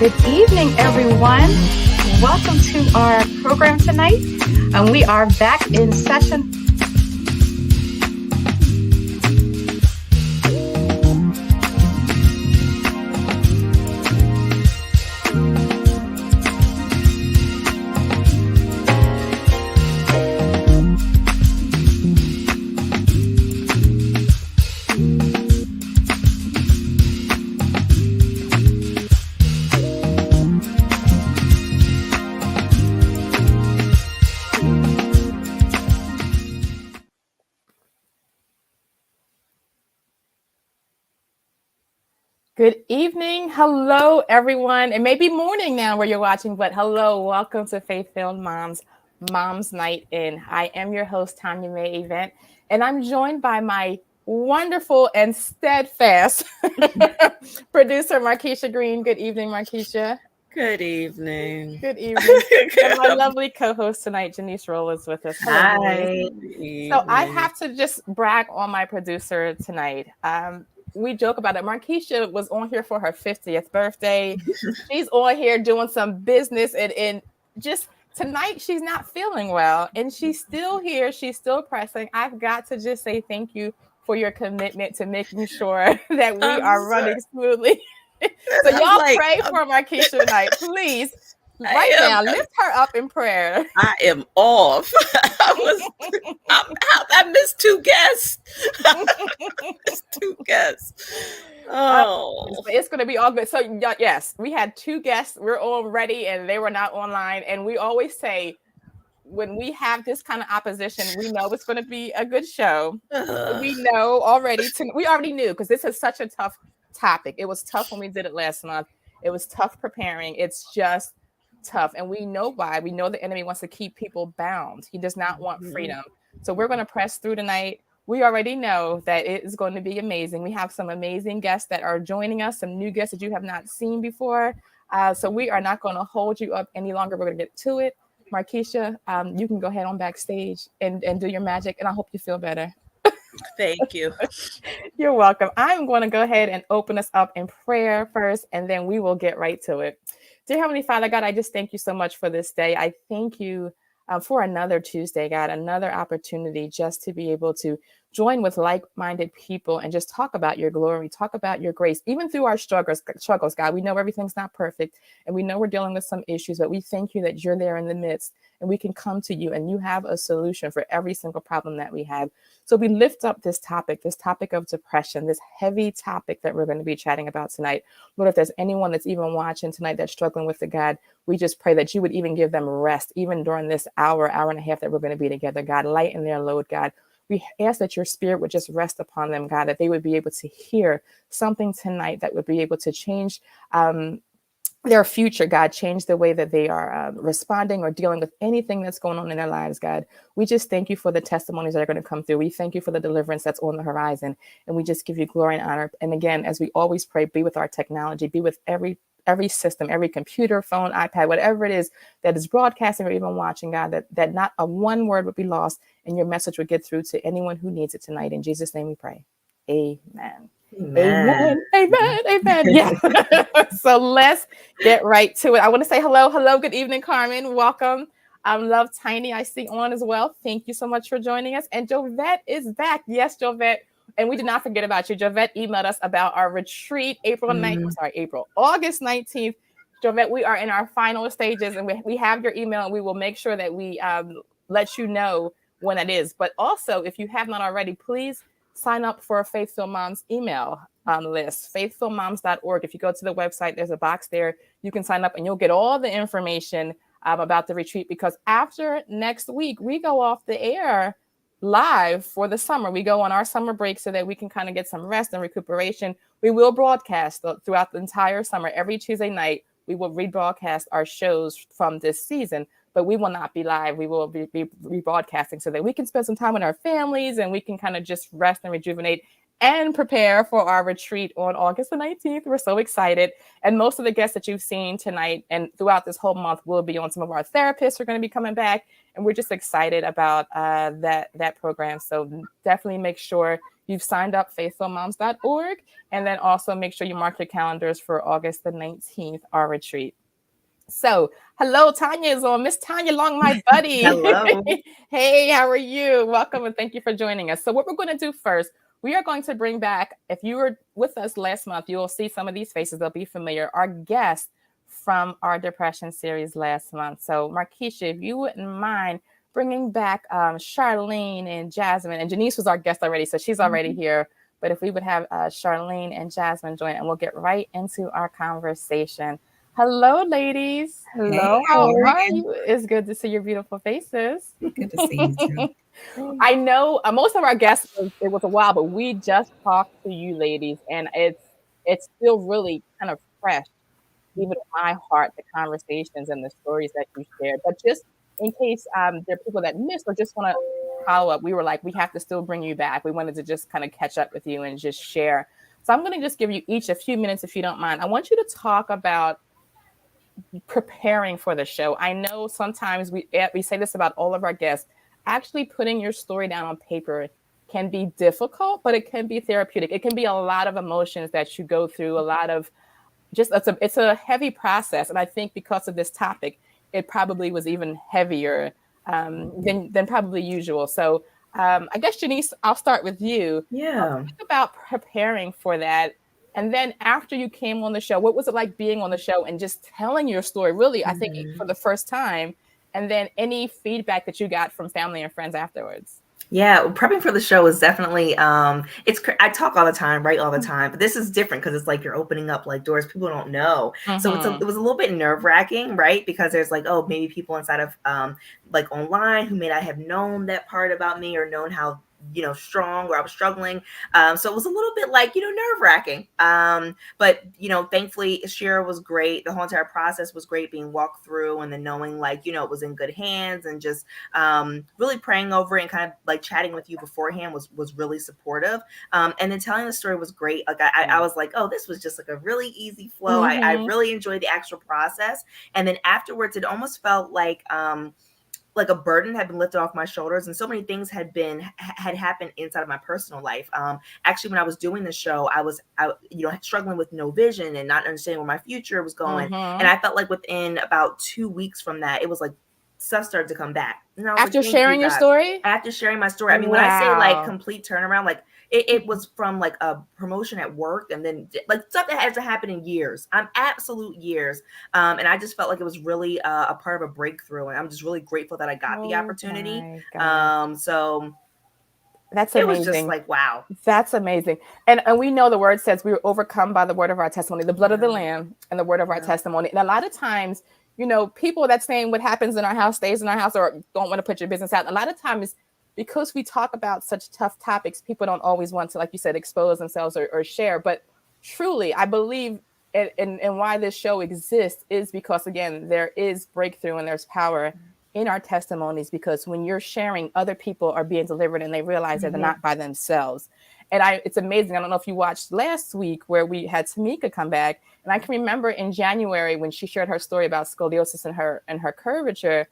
Good evening, everyone. Welcome to our program tonight. We are back in session. Good evening. Hello, everyone. It may be morning now where you're watching, but hello. Welcome to Faith-Filled Mom's Night In. I am your host, Tamu Lane Event, and I'm joined by my wonderful and steadfast producer, Marcia Green. Good evening, Marcia. Good evening. Good evening. And my lovely co-host tonight, Janice Roll, is with us. Hello, Hi. So I have to just brag on my producer tonight. We joke about it. Marcia was on here for her 50th birthday. She's on here doing some business and just tonight she's not feeling well and she's still here. She's still pressing. I've got to just say thank you for your commitment to making sure that we are running smoothly. So y'all pray for Marcia tonight, please. Right now, lift her up in prayer. I am off. I missed two guests. Oh, it's going to be all good. So yes, we had two guests. We're all ready, and they were not online. And we always say, when we have this kind of opposition, we know it's going to be a good show. We know already. We already knew because this is such a tough topic. It was tough when we did it last month. It was tough preparing. It's just tough, and we know why. We know the enemy wants to keep people bound. He does not want freedom. So we're going to press through tonight. We already know that it is going to be amazing. We have some amazing guests that are joining us, some new guests that you have not seen before. So we are not going to hold you up any longer. We're going to get to it. Marcia, you can go ahead on backstage and do your magic, and I hope you feel better. Thank you. You're welcome. I'm going to go ahead and open us up in prayer first, and then we will get right to it. Dear Heavenly Father, God, I just thank you so much for this day. I thank you for another Tuesday, God, another opportunity just to be able to join with like-minded people and just talk about your glory, talk about your grace, even through our struggles, God. We know everything's not perfect, and we know we're dealing with some issues, but we thank you that you're there in the midst, and we can come to you, and you have a solution for every single problem that we have. So we lift up this topic of depression, this heavy topic that we're going to be chatting about tonight. Lord, if there's anyone that's even watching tonight that's struggling with it, God, we just pray that you would even give them rest, even during this hour and a half that we're going to be together, God. Lighten their load, God. We ask that your spirit would just rest upon them, God, that they would be able to hear something tonight that would be able to change their future, God, change the way that they are responding or dealing with anything that's going on in their lives, God. We just thank you for the testimonies that are going to come through. We thank you for the deliverance that's on the horizon, and we just give you glory and honor. And again, as we always pray, be with our technology, be with every system, every computer, phone, iPad, whatever it is that is broadcasting or even watching, God, that not a one word would be lost and your message would get through to anyone who needs it tonight. In Jesus' name we pray. Amen. Amen. Amen. Amen. Yeah. So let's get right to it. I want to say hello. Good evening, Carmen. Welcome. Love Tiny, I see on as well. Thank you so much for joining us. And Jovette is back. Yes, Jovette. And we did not forget about you. Jovette emailed us about our retreat, August 19th. Jovette, we are in our final stages, and we have your email, and we will make sure that we let you know when it is. But also, if you have not already, please sign up for a Faith-Filled Moms email list, faithfulmoms.org. If you go to the website, there's a box there. You can sign up and you'll get all the information about the retreat, because after next week, we go off the air live for the summer. We go on our summer break so that we can kind of get some rest and recuperation. We will broadcast throughout the entire summer. Every Tuesday night, we will rebroadcast our shows from this season, but we will not be live. We will be rebroadcasting so that we can spend some time with our families and we can kind of just rest and rejuvenate and prepare for our retreat on August the 19th. We're so excited. And most of the guests that you've seen tonight and throughout this whole month will be on. Some of our therapists are going to be coming back, and we're just excited about that program. So definitely make sure you've signed up, faithfulmoms.org. And then also make sure you mark your calendars for August the 19th, our retreat. So, hello, Tanya is on. Miss Tanya Long, my buddy. Hello. Hey, how are you? Welcome and thank you for joining us. So, what we're going to do first, we are going to bring back, if you were with us last month, you will see some of these faces. They'll be familiar. Our guest from our depression series last month. So, Marquisha, if you wouldn't mind bringing back Charlene and Jasmine, and Janice was our guest already, so she's already here. But if we would have Charlene and Jasmine join, and we'll get right into our conversation. Hello, ladies. Hello. Hey, how are you? It's good to see your beautiful faces. Good to see you too. I know most of our guests, it was a while, but we just talked to you ladies, and it's still really kind of fresh, even in my heart, the conversations and the stories that you shared. But just in case there are people that missed or just want to follow up, we were like, we have to still bring you back. We wanted to just kind of catch up with you and just share. So I'm going to just give you each a few minutes, if you don't mind. I want you to talk about preparing for the show. I know sometimes we say this about all of our guests. Actually putting your story down on paper can be difficult, but it can be therapeutic. It can be a lot of emotions that you go through, a lot of just it's a heavy process. And I think because of this topic, it probably was even heavier than probably usual. So I guess, Janice, I'll start with you. Yeah. Think about preparing for that. And then after you came on the show, what was it like being on the show and just telling your story, really, I think for the first time, and then any feedback that you got from family and friends afterwards? Yeah, prepping for the show is definitely I talk all the time, write all the time, but this is different because it's like you're opening up like doors people don't know. So it was a little bit nerve-wracking, right? Because there's like, oh, maybe people inside of like online who may not have known that part about me or known how strong or I was struggling. So it was a little bit like, nerve-wracking. But thankfully Shira was great. The whole entire process was great, being walked through and then knowing like, it was in good hands, and just really praying over it and kind of like chatting with you beforehand was really supportive. And then telling the story was great. Like I was like, oh, this was just like a really easy flow. I really enjoyed the actual process. And then afterwards, it almost felt like a burden had been lifted off my shoulders, and so many things had happened inside of my personal life. Actually, when I was doing the show, I was struggling with no vision and not understanding where my future was going. And I felt like within about 2 weeks from that, it was like stuff started to come back. And I was after like, sharing your story? After sharing my story. I mean, when I say like complete turnaround, like it was from like a promotion at work, and then like stuff that hasn't happened in years. Absolute years. And I just felt like it was really a part of a breakthrough. And I'm just really grateful that I got the opportunity. So that's amazing. It was just like, wow. That's amazing. And we know the word says we were overcome by the word of our testimony, the blood of the Lamb and the word of our testimony. And a lot of times, people that saying what happens in our house stays in our house, or don't want to put your business out. A lot of times, because we talk about such tough topics, people don't always want to, like you said, expose themselves or share. But truly, I believe and why this show exists is because, again, there is breakthrough and there's power in our testimonies, because when you're sharing, other people are being delivered and they realize that they're not by themselves. And it's amazing. I don't know if you watched last week where we had Tamika come back. And I can remember in January when she shared her story about scoliosis and her curvature,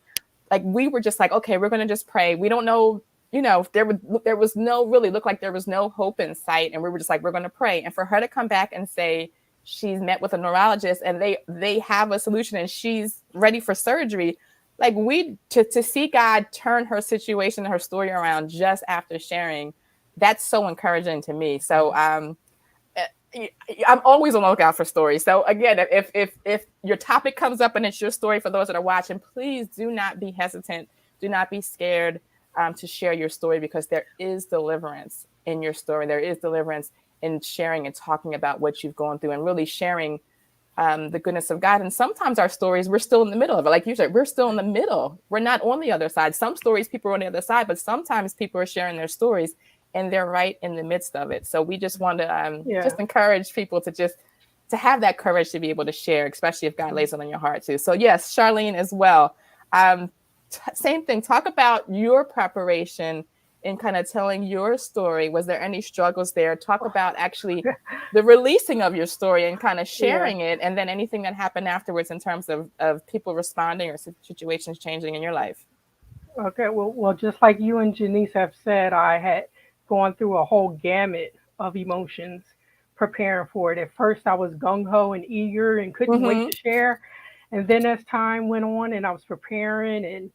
like we were just like, okay, we're going to just pray. We don't know, there was no really look like there was no hope in sight. And we were just like, we're going to pray. And for her to come back and say she's met with a neurologist and they have a solution and she's ready for surgery. Like to see God turn her situation, her story around just after sharing, that's so encouraging to me. So I'm always on the lookout for stories. So again, if your topic comes up and it's your story, for those that are watching, please do not be hesitant. Do not be scared to share your story, because there is deliverance in your story. There is deliverance in sharing and talking about what you've gone through and really sharing the goodness of God. And sometimes our stories, we're still in the middle of it. Like you said, we're still in the middle. We're not on the other side. Some stories, people are on the other side, but sometimes people are sharing their stories and they're right in the midst of it. So we just want to just encourage people to have that courage to be able to share, especially if God lays it on your heart too. So yes, Charlene as well. Same thing. Talk about your preparation in kind of telling your story. Was there any struggles there? Talk about actually the releasing of your story and kind of sharing it, and then anything that happened afterwards in terms of people responding or situations changing in your life. Okay, well, just like you and Janice have said, I had going through a whole gamut of emotions preparing for it. At first, I was gung ho and eager and couldn't wait to share. And then as time went on and I was preparing and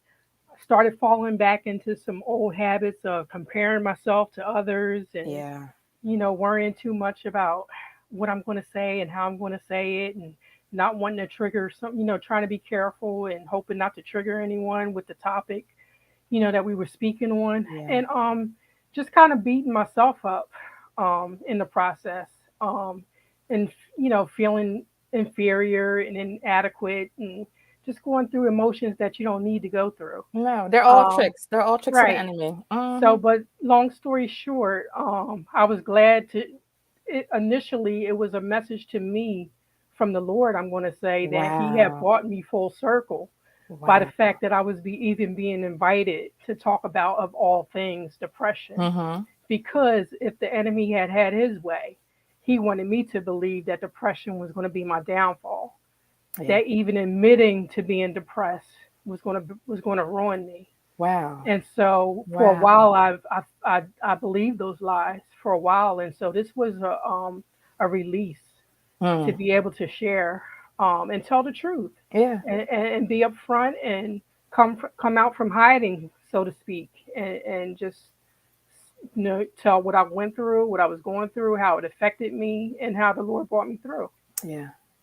started falling back into some old habits of comparing myself to others and, worrying too much about what I'm going to say and how I'm going to say it and not wanting to trigger some, trying to be careful and hoping not to trigger anyone with the topic, that we were speaking on. And just kind of beating myself up in the process and, feeling inferior and inadequate and just going through emotions that you don't need to go through. No, they're all tricks. They're all tricks of the Right. enemy. So, but long story short, I was glad initially it was a message to me from the Lord, I'm going to say, that He had brought me full circle by the fact that I was even being invited to talk about, of all things, depression. Because if the enemy had had his way, he wanted me to believe that depression was going to be my downfall. That even admitting to being depressed was going to ruin me. Wow. And so for a while, I believed those lies for a while. And so this was a release to be able to share and tell the truth. And be upfront and come out from hiding, so to speak, and just tell what I went through, what I was going through, how it affected me, and how the Lord brought me through.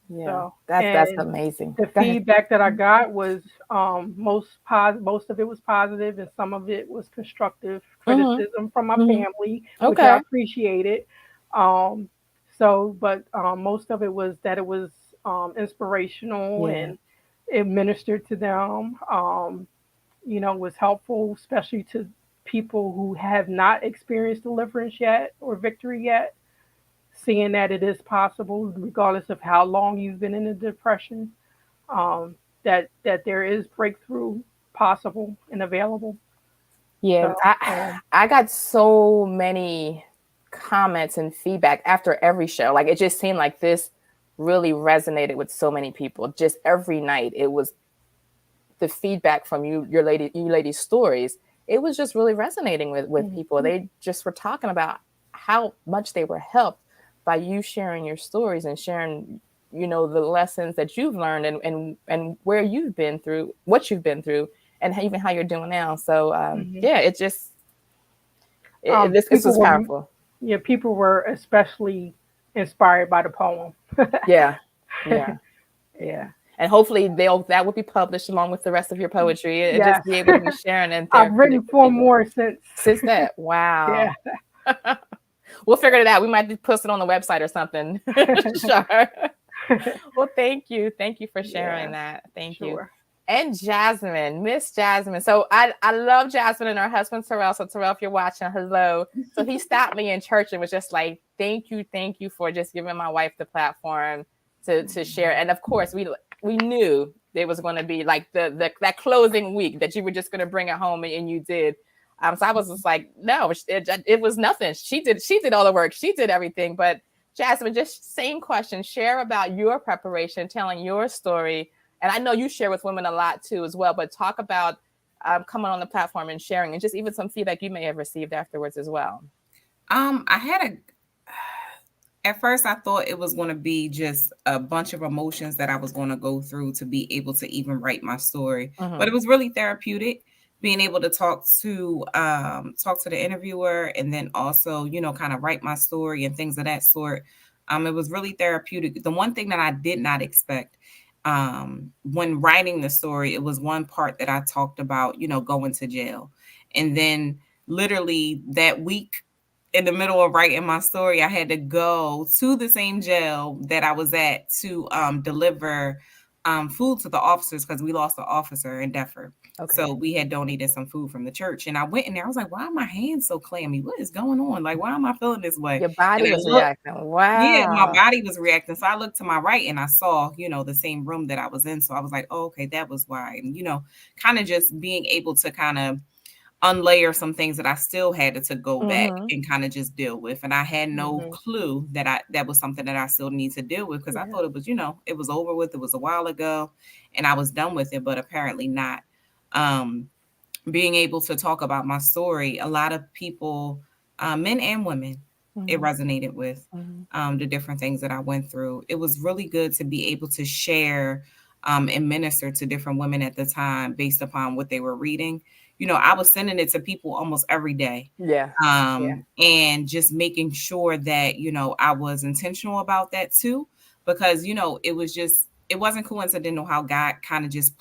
So, that's amazing. The feedback that I got was most of it was positive, and some of it was constructive criticism from my family, which I appreciated. But most of it was that it was inspirational and it ministered to them. Was helpful, especially to people who have not experienced deliverance yet or victory yet. Seeing that it is possible, regardless of how long you've been in a depression, that there is breakthrough possible and available. Yeah, so, I got so many comments and feedback after every show. Like, it just seemed like this really resonated with so many people. Just every night, it was the feedback from you ladies' stories. It was just really resonating with people. They just were talking about how much they were helped by you sharing your stories and sharing, the lessons that you've learned and where you've been through, what you've been through, and even how you're doing now. So, it just, this was powerful. Yeah, people were especially inspired by the poem. Yeah. And hopefully that will be published along with the rest of your poetry and just be able to be sharing. And I've written 4 more since that. Wow. Yeah. We'll figure it out. We might post it on the website or something. Sure. Well, thank you. Thank you for sharing that. Thank you. And Jasmine, Miss Jasmine. So I love Jasmine and her husband, Terrell. So Terrell, if you're watching, hello. So he stopped me in church and was just like, thank you for just giving my wife the platform to share. And of course, we knew it was going to be like that closing week that you were just going to bring it home, and you did. So I was just like, no, it was nothing. She did all the work. She did everything. But Jasmine, just same question. Share about your preparation, telling your story. And I know you share with women a lot too as well, but talk about coming on the platform and sharing, and just even some feedback you may have received afterwards as well. At first I thought it was going to be just a bunch of emotions that I was going to go through to be able to even write my story. But it was really therapeutic, being able to talk to the interviewer and then also, kind of write my story and things of that sort. It was really therapeutic. The one thing that I did not expect when writing the story, it was one part that I talked about, going to jail. And then literally that week, in the middle of writing my story, I had to go to the same jail that I was at to deliver food to the officers, because we lost an officer in Deptford. Okay. So we had donated some food from the church. And I went in there. I was like, why are my hands so clammy? What is going on? Like, why am I feeling this way? Your body was reacting. Wow. Yeah, my body was reacting. So I looked to my right and I saw, the same room that I was in. So I was like, oh, okay, that was why. And, kind of just being able to kind of unlayer some things that I still had to go back and kind of just deal with. And I had no clue that was something that I still need to deal with, because I thought it was, it was over with. It was a while ago and I was done with it, but apparently not. Being able to talk about my story, a lot of people men and women. It Mm-hmm. resonated with the different things that I went through. It was really good to be able to share and minister to different women at the time based upon what they were reading. You know, I was sending it to people almost every day. Yeah. And just making sure that, you know, I was intentional about that too, because, you know, it wasn't coincidental how God kind of just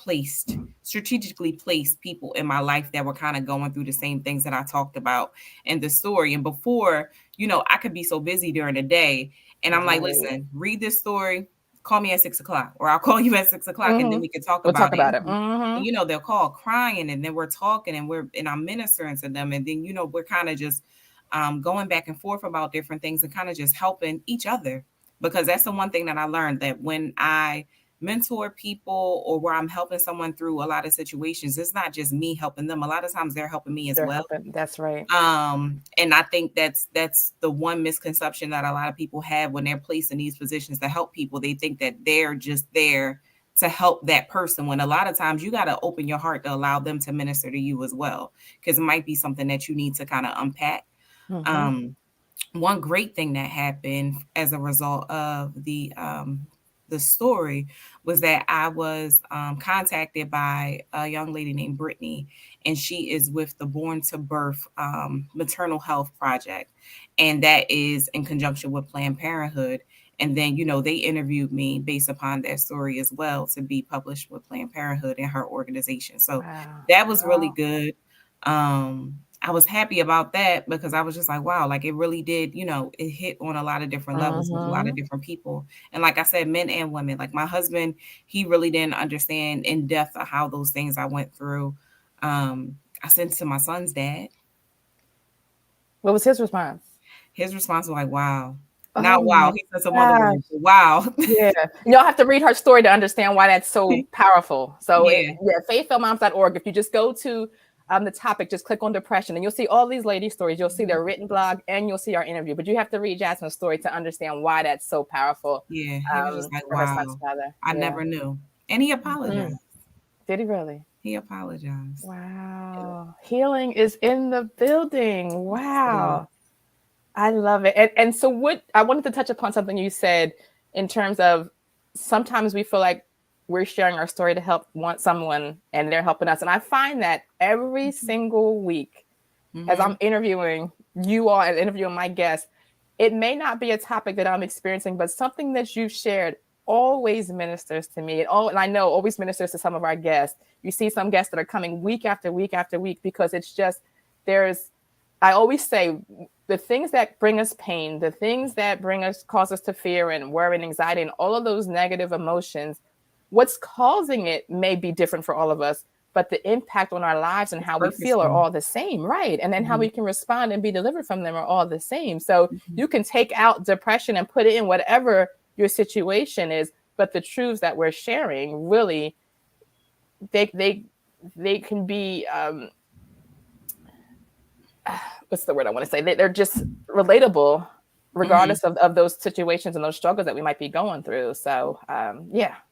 strategically placed people in my life that were kind of going through the same things that I talked about in the story. And before, you know, I could be so busy during the day and I'm like, listen, read this story, call me at 6 o'clock, or I'll call you at 6 o'clock and then we can talk about it. And, you know, they'll call crying and then we're talking and I'm ministering to them. And then, you know, we're kind of just going back and forth about different things and kind of just helping each other. Because that's the one thing that I learned, that when I mentor people or where I'm helping someone through a lot of situations, it's not just me helping them. A lot of times they're helping me as well. That's right. And I think that's the one misconception that a lot of people have when they're placed in these positions to help people. They think that they're just there to help that person, when a lot of times you got to open your heart to allow them to minister to you as well, because it might be something that you need to kind of unpack. One great thing that happened as a result of the story was that I was contacted by a young lady named Brittany, and she is with the Born to Birth Maternal Health Project, and that is in conjunction with Planned Parenthood. And then, you know, they interviewed me based upon that story as well to be published with Planned Parenthood and her organization. So that was really good. I was happy about that because I was just like, wow, like it really did, you know, it hit on a lot of different levels with a lot of different people. And like I said, men and women, like my husband, he really didn't understand in depth of how those things I went through. I sent it to my son's dad. What was his response? His response was like, wow. Not wow. He said some gosh. other words. Wow. Yeah. Y'all have to read her story to understand why that's so powerful. So faithfillmoms.org. If you just go to the topic, just click on depression and you'll see all these lady stories. You'll see their written blog and you'll see our interview, but you have to read Jasmine's story to understand why that's so powerful. Yeah. He was just like, wow, I never knew. And he apologized. Did he really? He apologized. Wow. Healing is in the building. Wow. I love it. And so what I wanted to touch upon something you said in terms of sometimes we feel like we're sharing our story to help someone and they're helping us. And I find that every single week as I'm interviewing you all and interviewing my guests, it may not be a topic that I'm experiencing, but something that you've shared always ministers to me. And I know always ministers to some of our guests. You see some guests that are coming week after week after week because it's just, I always say the things that bring us pain, the things that cause us to fear and worry and anxiety and all of those negative emotions, what's causing it may be different for all of us, but the impact on our lives and how we feel are all the same, right? And then how we can respond and be delivered from them are all the same. So you can take out depression and put it in whatever your situation is, but the truths that we're sharing really, they can be, what's the word I want to say? They're just relatable regardless of those situations and those struggles that we might be going through. So,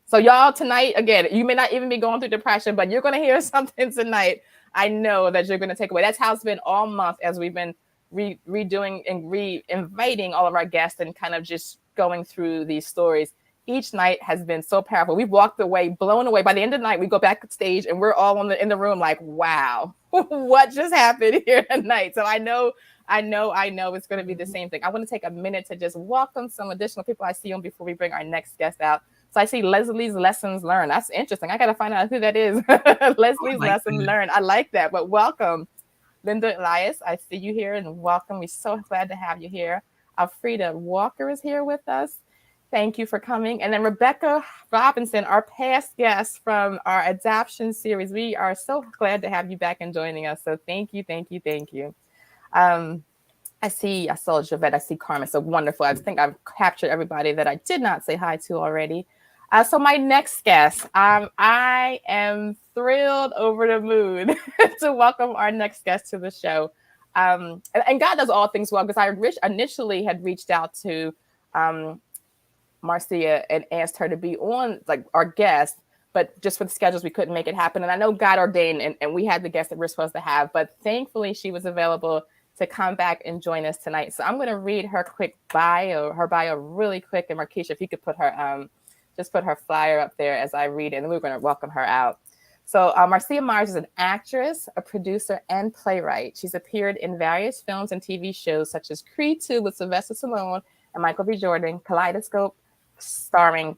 So y'all tonight, again, you may not even be going through depression, but you're going to hear something tonight. I know that you're going to take away. That's how it's been all month as we've been redoing and re-inviting all of our guests and kind of just going through these stories. Each night has been so powerful. We've walked away, blown away. By the end of the night, we go backstage and we're all in the room like, wow, what just happened here tonight? So I know it's going to be the same thing. I want to take a minute to just welcome some additional people I see on before we bring our next guest out. So I see Leslie's Lessons Learned. That's interesting. I got to find out who that is. Leslie's Lessons Learned. I like that, but welcome. Linda Elias, I see you here and welcome. We're so glad to have you here. Alfreda Walker is here with us. Thank you for coming. And then Rebecca Robinson, our past guest from our adoption series. We are so glad to have you back and joining us. So thank you. I saw Javette, I see Carmen. So wonderful. I think I've captured everybody that I did not say hi to already. So my next guest, I am thrilled over the moon to welcome our next guest to the show. And God does all things well, because I initially had reached out to Marcia and asked her to be on like our guest, but just with schedules, we couldn't make it happen. And I know God ordained and we had the guest that we're supposed to have, but thankfully she was available to come back and join us tonight. So I'm going to read her bio really quick. And Marquisha, if you could put her, just put her flyer up there as I read it, and then we're going to welcome her out. So Marcia Myers is an actress, a producer, and playwright. She's appeared in various films and TV shows such as Creed 2 with Sylvester Stallone and Michael B. Jordan, Kaleidoscope, starring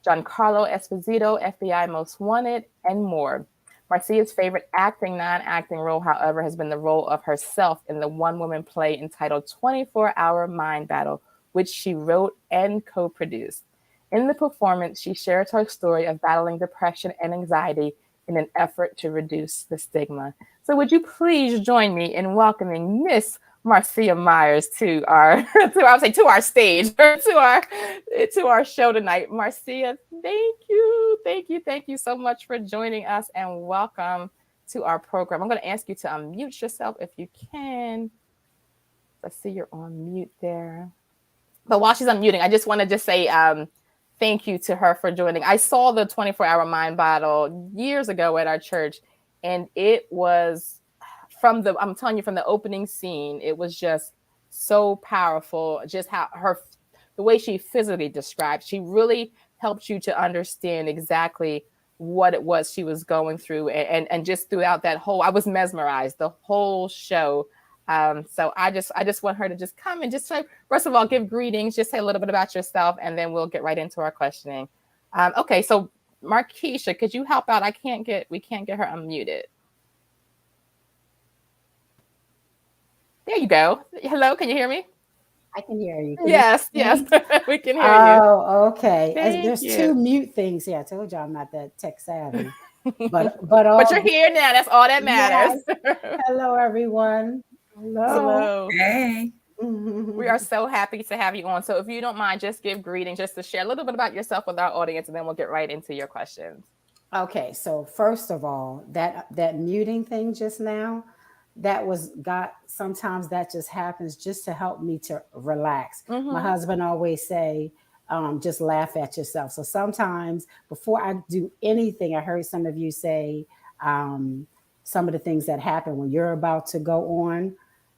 Giancarlo Esposito, FBI Most Wanted, and more. Marcia's favorite non-acting role, however, has been the role of herself in the one-woman play entitled 24-Hour Mind Battle, which she wrote and co-produced. In the performance, she shares her story of battling depression and anxiety in an effort to reduce the stigma. So would you please join me in welcoming Miss Marcia Myers to our stage, or to our show tonight. Marcia, thank you so much for joining us, and welcome to our program. I'm going to ask you to unmute yourself if you can. I see you're on mute there. But while she's unmuting, I just want to say thank you to her for joining. I saw the 24-Hour Mind Battle years ago at our church, and it was from the opening scene, it was just so powerful. Just how the way she physically described, she really helped you to understand exactly what it was she was going through. And just throughout that whole, I was mesmerized the whole show. So I just want her to just come and just say, first of all, give greetings, just say a little bit about yourself, and then we'll get right into our questioning. Okay, so Marquisha, could you help out? We can't get her unmuted. There you go. Hello, can you hear me? I can hear you. Yes, we can hear you. Oh, okay. There's you. 2 mute things here. I told you I'm not that tech savvy. But you're here now. That's all that matters. Yes. Hello, everyone. Hello. Hey. We are so happy to have you on. So if you don't mind, just give greetings, just to share a little bit about yourself with our audience, and then we'll get right into your questions. Okay, so first of all, that muting thing just now, sometimes that just happens just to help me to relax. Mm-hmm. My husband always say, just laugh at yourself. So sometimes before I do anything, I heard some of you say some of the things that happen when you're about to go on.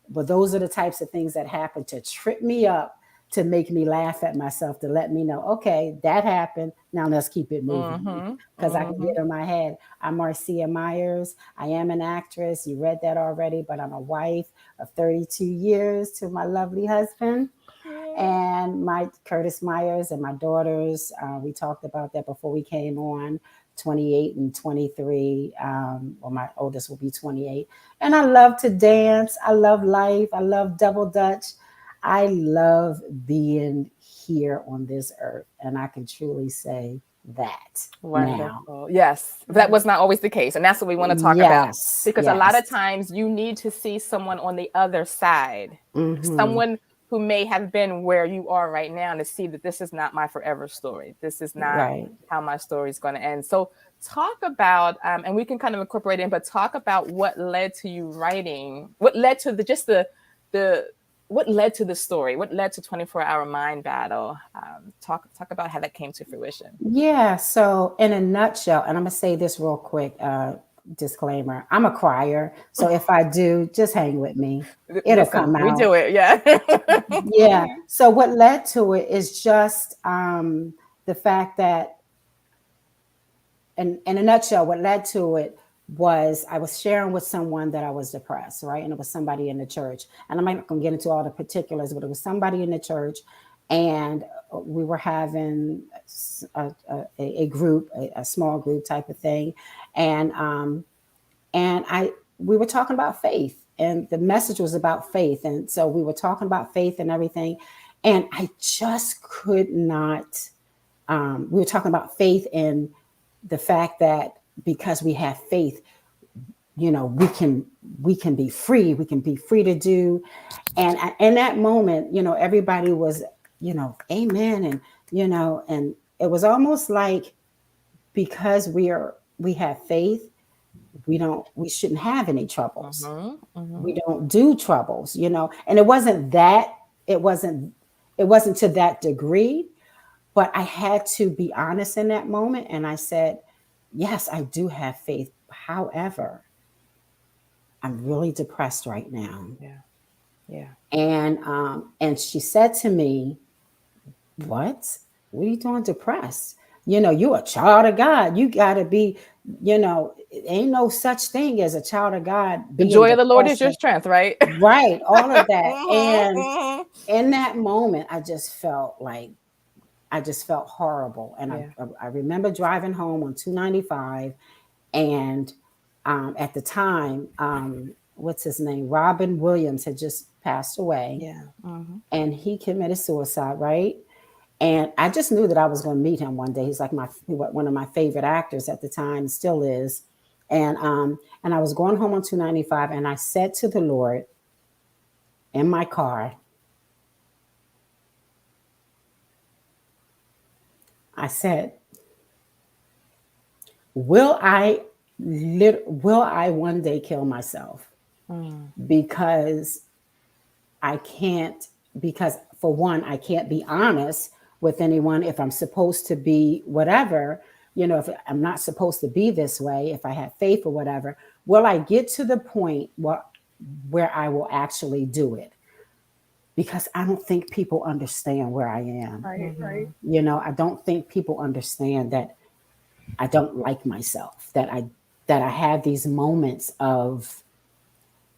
But those are the types of things that happen to trip me up, to make me laugh at myself, to let me know, okay, that happened. Now let's keep it moving, because I can get in my head. I'm Marcia Myers. I am an actress. You read that already, but I'm a wife of 32 years to my lovely husband. And my Curtis Myers and my daughters. We talked about that before we came on. 28 and 23. My oldest will be 28. And I love to dance. I love life. I love double dutch. I love being here on this earth, and I can truly say that. Wonderful. Now. Yes, that was not always the case, and that's what we want to talk about. Because a lot of times you need to see someone on the other side, someone who may have been where you are right now, to see that this is not my forever story. This is not how my story is going to end. So talk about, and we can kind of incorporate in, but talk about what led to you writing, what led to what led to the story, what led to 24-Hour Mind Battle. Talk about how that came to fruition. Yeah. So in a nutshell, and I'm going to say this real quick, disclaimer, I'm a crier. So if I do, just hang with me. It'll come out. We do it. Yeah. Yeah. So what led to it is just the fact that, in a nutshell, what led to it was I was sharing with someone that I was depressed, right? And it was somebody in the church. And I'm not going to get into all the particulars, but it was somebody in the church. And we were having a group, a small group type of thing. And we were talking about faith, and the message was about faith. And so we were talking about faith and everything. And I just could not, we were talking about faith and the fact that because we have faith, we can be free. We can be free to do. And in that moment, everybody was, amen. And, and it was almost like, because we have faith, we shouldn't have any troubles. We don't do troubles, and it wasn't to that degree, but I had to be honest in that moment. And I said, yes, I do have faith. However, I'm really depressed right now. Yeah. Yeah. And she said to me, what are you doing depressed? You're a child of God. You got to be, ain't no such thing as a child of God The being joy of the Lord is your depressed. strength, right? Right, all of that. And Mhm. in that moment, I just felt horrible. And Yeah. I remember driving home on 295, and at the time, what's his name? Robin Williams had just passed away, Yeah. Mhm. and he committed suicide, right? And I just knew that I was going to meet him one day. He's like one of my favorite actors at the time, still is. And I was going home on 295, and I said to the Lord in my car, I said, will I one day kill myself? Mm. Because I can't, because for one, I can't be honest with anyone if I'm supposed to be whatever, if I'm not supposed to be this way, if I have faith or whatever, will I get to the point where I will actually do it? Because I don't think people understand where I am. Right. I don't think people understand that I don't like myself, that I have these moments of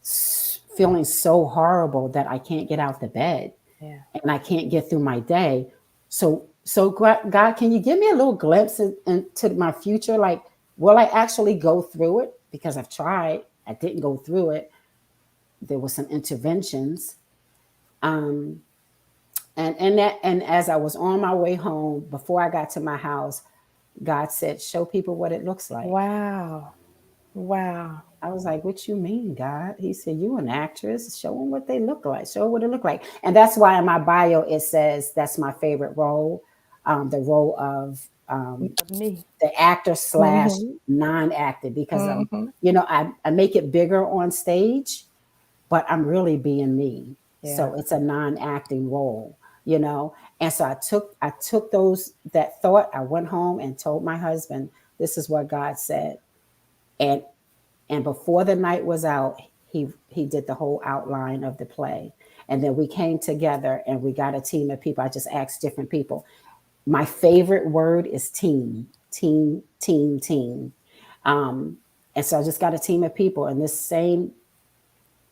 feeling so horrible that I can't get out the bed. Yeah. And I can't get through my day. So God, can you give me a little glimpse into my future? Like, will I actually go through it? Because I've tried. I didn't go through it. There were some interventions. And as I was on my way home, before I got to my house, God said, show people what it looks like. Wow. I was like, what you mean, God? He said, you an actress. Show them what they look like. Show what it look like. And that's why in my bio, it says that's my favorite role, the role of Me. the actor / non-actor, because I make it bigger on stage, but I'm really being me. Yeah. So it's a non-acting role, And so I took that thought, I went home and told my husband, this is what God said. And before the night was out, he did the whole outline of the play. And then we came together and we got a team of people. I just asked different people. My favorite word is team. And so I just got a team of people. And this same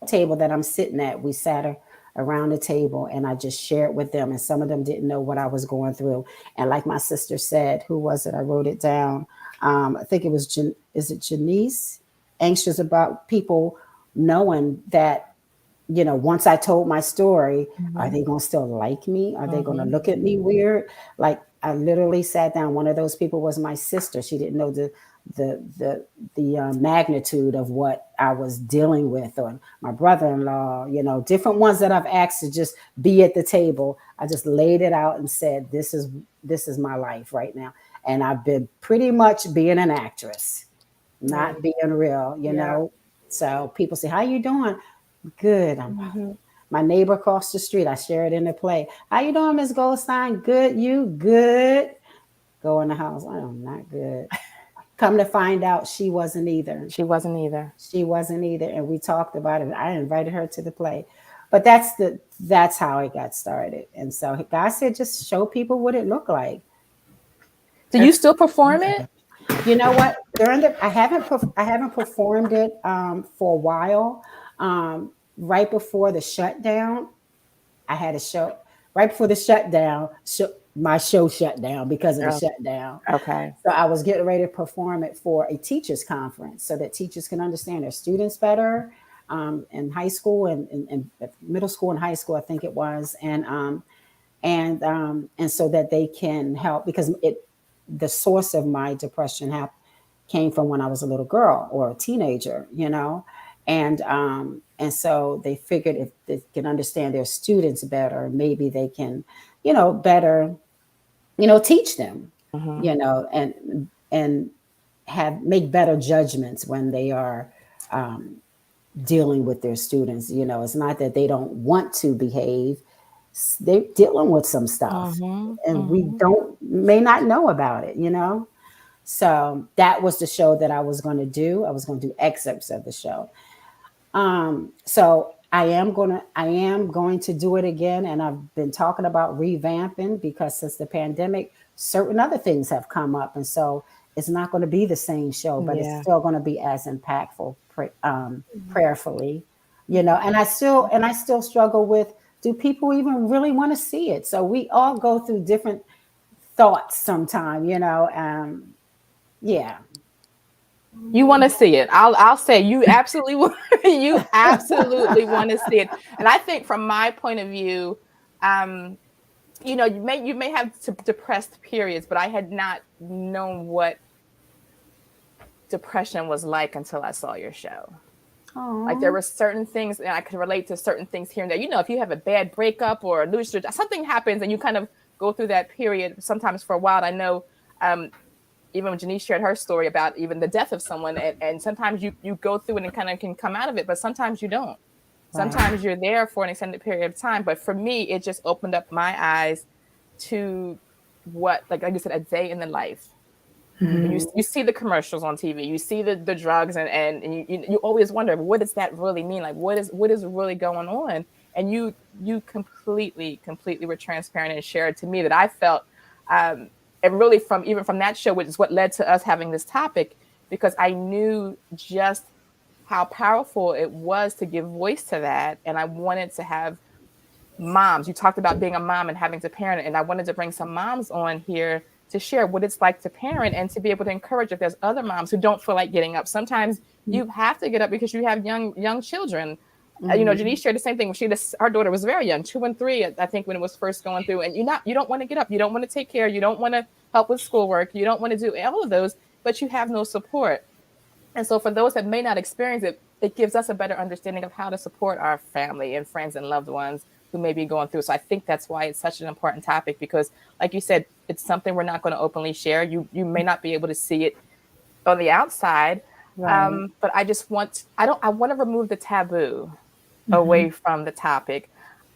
table that I'm sitting at, we sat around the table and I just shared with them. And some of them didn't know what I was going through. And like my sister said, who was it? I wrote it down. I think it was, is it Janice? Anxious about people knowing that, once I told my story, are they going to still like me? Are they going to look at me weird? Like, I literally sat down. One of those people was my sister. She didn't know the magnitude of what I was dealing with, or my brother-in-law, different ones that I've asked to just be at the table. I just laid it out and said, this is my life right now. And I've been pretty much being an actress, not being real, know. So people say, how you doing? Good. My neighbor across the street, I share it in the play. How you doing, Miss Goldstein? Good. You good? Go in the house. I'm not good. Come to find out, she wasn't either. She wasn't either. And we talked about it. I invited her to the play. But that's how it got started. And so God said, just show people what it looked like. Do you still perform it? You know what? I haven't performed it for a while. Right before the shutdown, I had a show. Right before the shutdown, my show shut down because of the shutdown. Okay. So I was getting ready to perform it for a teachers conference so that teachers can understand their students better in high school and middle school and high school, I think it was, and so that they can help, because the source of my depression came from when I was a little girl or a teenager, and so they figured if they can understand their students better, maybe they can, better, teach them, and make better judgments when they are dealing with their students. It's not that they don't want to behave. They're dealing with some stuff and we may not know about it, So that was the show that I was going to do. I was going to do excerpts of the show. So I am going to do it again, and I've been talking about revamping because since the pandemic, certain other things have come up, and so it's not going to be the same show, but it's Yeah. still going to be as impactful, prayerfully, And I still struggle with, do people even really want to see it? So we all go through different thoughts sometime, yeah. You want to see it. I'll say you absolutely you absolutely want to see it. And I think from my point of view, you may have depressed periods, but I had not known what depression was like until I saw your show. Aww. Like there were certain things, and I could relate to certain things here and there. If you have a bad breakup or lose your, something happens, and you kind of go through that period sometimes for a while. I know, even when Janice shared her story about even the death of someone, and sometimes you go through it and kind of can come out of it, but sometimes you don't. Sometimes you're there for an extended period of time. But for me, it just opened up my eyes to what, like you said, a day in the life. Mm-hmm. You see the commercials on TV, you see the drugs, and you always wonder, what does that really mean? Like, what is really going on? And you completely were transparent and shared to me that I felt, and really from that show, which is what led to us having this topic, because I knew just how powerful it was to give voice to that. And I wanted to have moms. You talked about being a mom and having to parent, and I wanted to bring some moms on here to share what it's like to parent and to be able to encourage if there's other moms who don't feel like getting up. Sometimes you have to get up because you have young children. Janice shared the same thing. Her daughter was very young, 2 and 3, I think, when it was first going through. And you don't want to get up. You don't want to take care. You don't want to help with schoolwork. You don't want to do all of those, but you have no support. And so for those that may not experience it, it gives us a better understanding of how to support our family and friends and loved ones who may be going through. So I think that's why it's such an important topic, because like you said, it's something we're not going to openly share. You may not be able to see it on the outside. Right. But I want to remove the taboo away from the topic.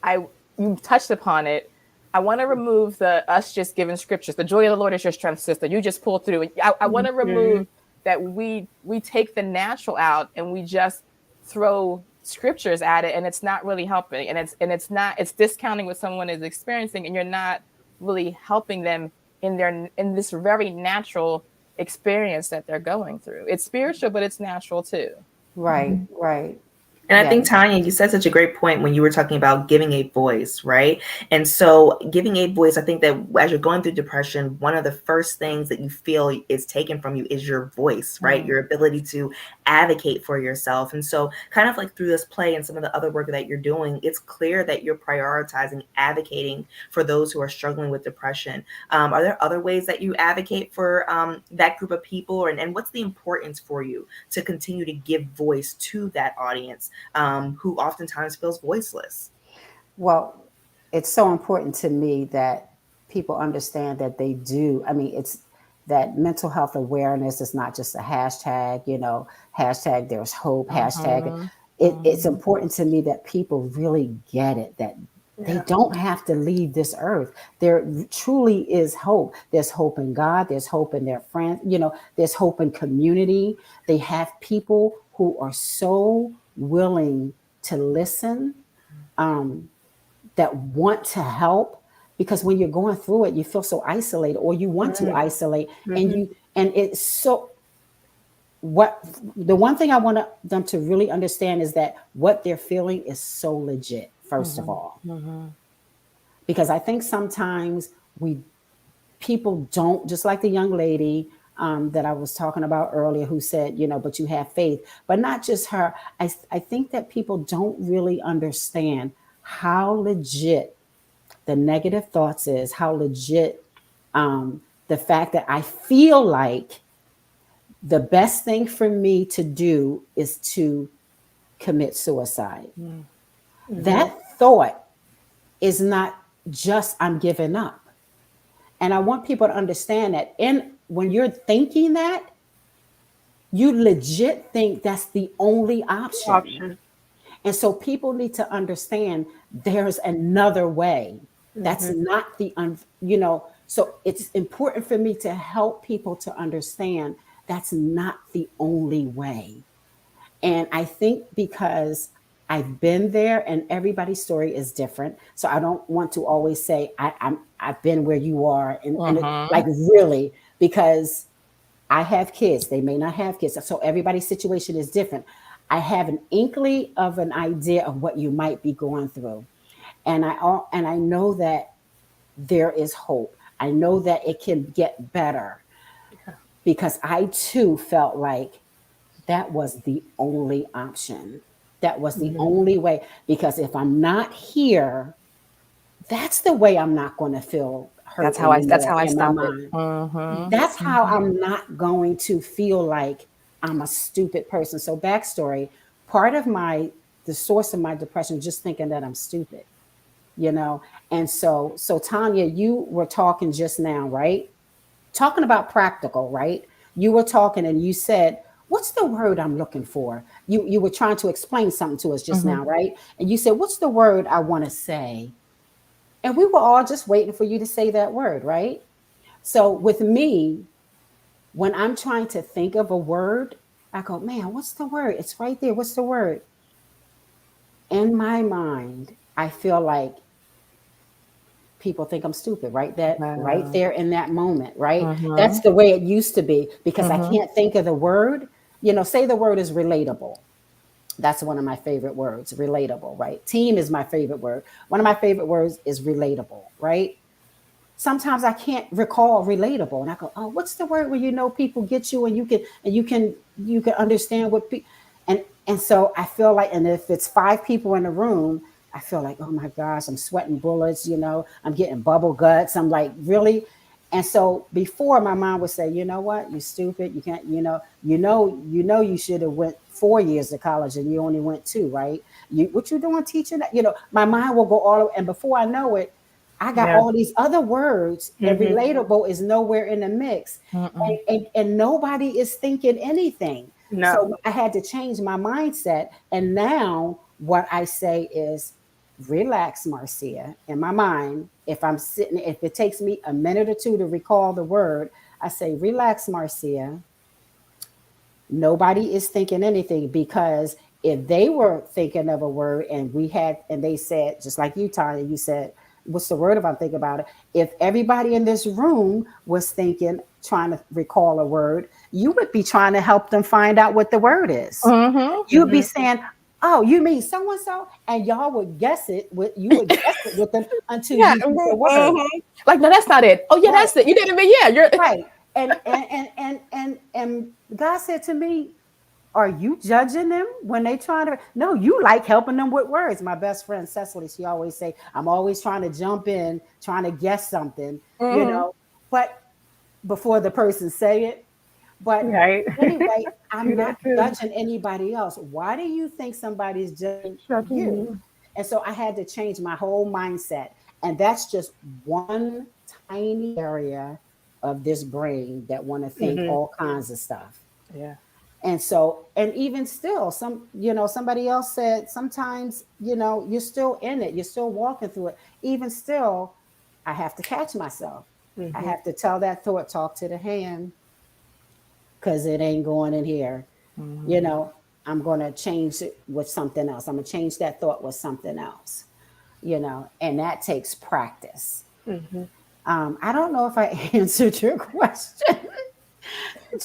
You touched upon it. I want to remove us just giving scriptures. The joy of the Lord is your strength, sister. You just pull through. I want to remove that we take the natural out and we just throw scriptures at it, and it's not really helping, and it's discounting what someone is experiencing, and you're not really helping them in this very natural experience that they're going through. It's spiritual, but it's natural too. Right. And I think, Tanya, you said such a great point when you were talking about giving a voice, right? And so giving a voice, I think that as you're going through depression, one of the first things that you feel is taken from you is your voice, right? Your ability to advocate for yourself. And so kind of like through this play and some of the other work that you're doing, it's clear that you're prioritizing advocating for those who are struggling with depression. Are there other ways that you advocate for that group of people? And what's the importance for you to continue to give voice to that audience? Who oftentimes feels voiceless? Well, it's so important to me that people understand that they do. I mean, it's that mental health awareness is not just a hashtag, hashtag there's hope, hashtag. It's important to me that people really get it, that they don't have to leave this earth. There truly is hope. There's hope in God. There's hope in their friends. There's hope in community. They have people who are so willing to listen, that want to help, because when you're going through it, you feel so isolated, or you want to isolate, and it's so. The one thing I want them to really understand is that what they're feeling is so legit, first of all, because I think sometimes people don't, just like the young lady that I was talking about earlier, who said, but you have faith, but not just her. I think that people don't really understand how legit the negative thoughts is, how legit the fact that I feel like the best thing for me to do is to commit suicide. That thought is not just I'm giving up. And I want people to understand that when you're thinking that, you legit think that's the only option. And so people need to understand there's another way. That's not so it's important for me to help people to understand that's not the only way. And I think because I've been there, and everybody's story is different. So I don't want to always say I've been where you are, and like really, because I have kids. They may not have kids, so everybody's situation is different. I have an inkling of an idea of what you might be going through, and I know that there is hope. I know that it can get better, because I too felt like that was the only option. That was the only way. Because if I'm not here, that's the way I'm not going to feel hurt That's anymore how I in my stop it. mind. That's how I'm not going to feel like I'm a stupid person. So backstory, part of the source of my depression, just thinking that I'm stupid, you know? And so Tanya, you were talking just now, right? Talking about practical, right? You were talking and you said, what's the word I'm looking for? You were trying to explain something to us just now, right? And you said, what's the word I want to say? And we were all just waiting for you to say that word, right? So with me, when I'm trying to think of a word, I go, man, what's the word? It's right there. What's the word? In my mind, I feel like people think I'm stupid, right? That right there in that moment, right? That's the way it used to be, because I can't think of the word. Say the word is relatable. That's one of my favorite words, relatable, right? Team is my favorite word. One of my favorite words is relatable, right? Sometimes I can't recall relatable, and I go, oh, what's the word where people get you, and you can understand what people, and so I feel like, and if it's 5 people in the room, I feel like, oh my gosh, I'm sweating bullets, I'm getting bubble guts. I'm like, really? And so before, my mom would say, you know what, you stupid, you can't, you should have went 4 years to college and you only went 2, right? What you doing teaching that? My mind will go all, and before I know it, I got all these other words, and relatable is nowhere in the mix. And nobody is thinking anything. No. So I had to change my mindset. And now what I say is, relax, Marcia. In my mind, if it takes me a minute or 2 to recall the word, I say, relax, Marcia. Nobody is thinking anything, because if they were thinking of a word and they said, just like you, Tanya, you said, what's the word if I'm thinking about it? If everybody in this room was trying to recall a word, you would be trying to help them find out what the word is. You'd be saying, oh, you mean so-and-so? And y'all would guess it with them until you get the word. Like, no, that's not it. Oh yeah, Right. that's it. You didn't mean, yeah, you're right. And God said to me, are you judging them when they trying to? No, you like helping them with words. My best friend Cecily, she always say, I'm always trying to jump in, trying to guess something, but before the person say it. But anyway, I'm not judging anybody else. Why do you think somebody's judging you? And so I had to change my whole mindset. And that's just one tiny area of this brain that want to think all kinds of stuff. Yeah. And so, and even still, somebody else said, sometimes, you're still in it. You're still walking through it. Even still, I have to catch myself. I have to tell that thought, talk to the hand, because it ain't going in here. I'm going to change it with something else. I'm going to change that thought with something else, and that takes practice. I don't know if I answered your question.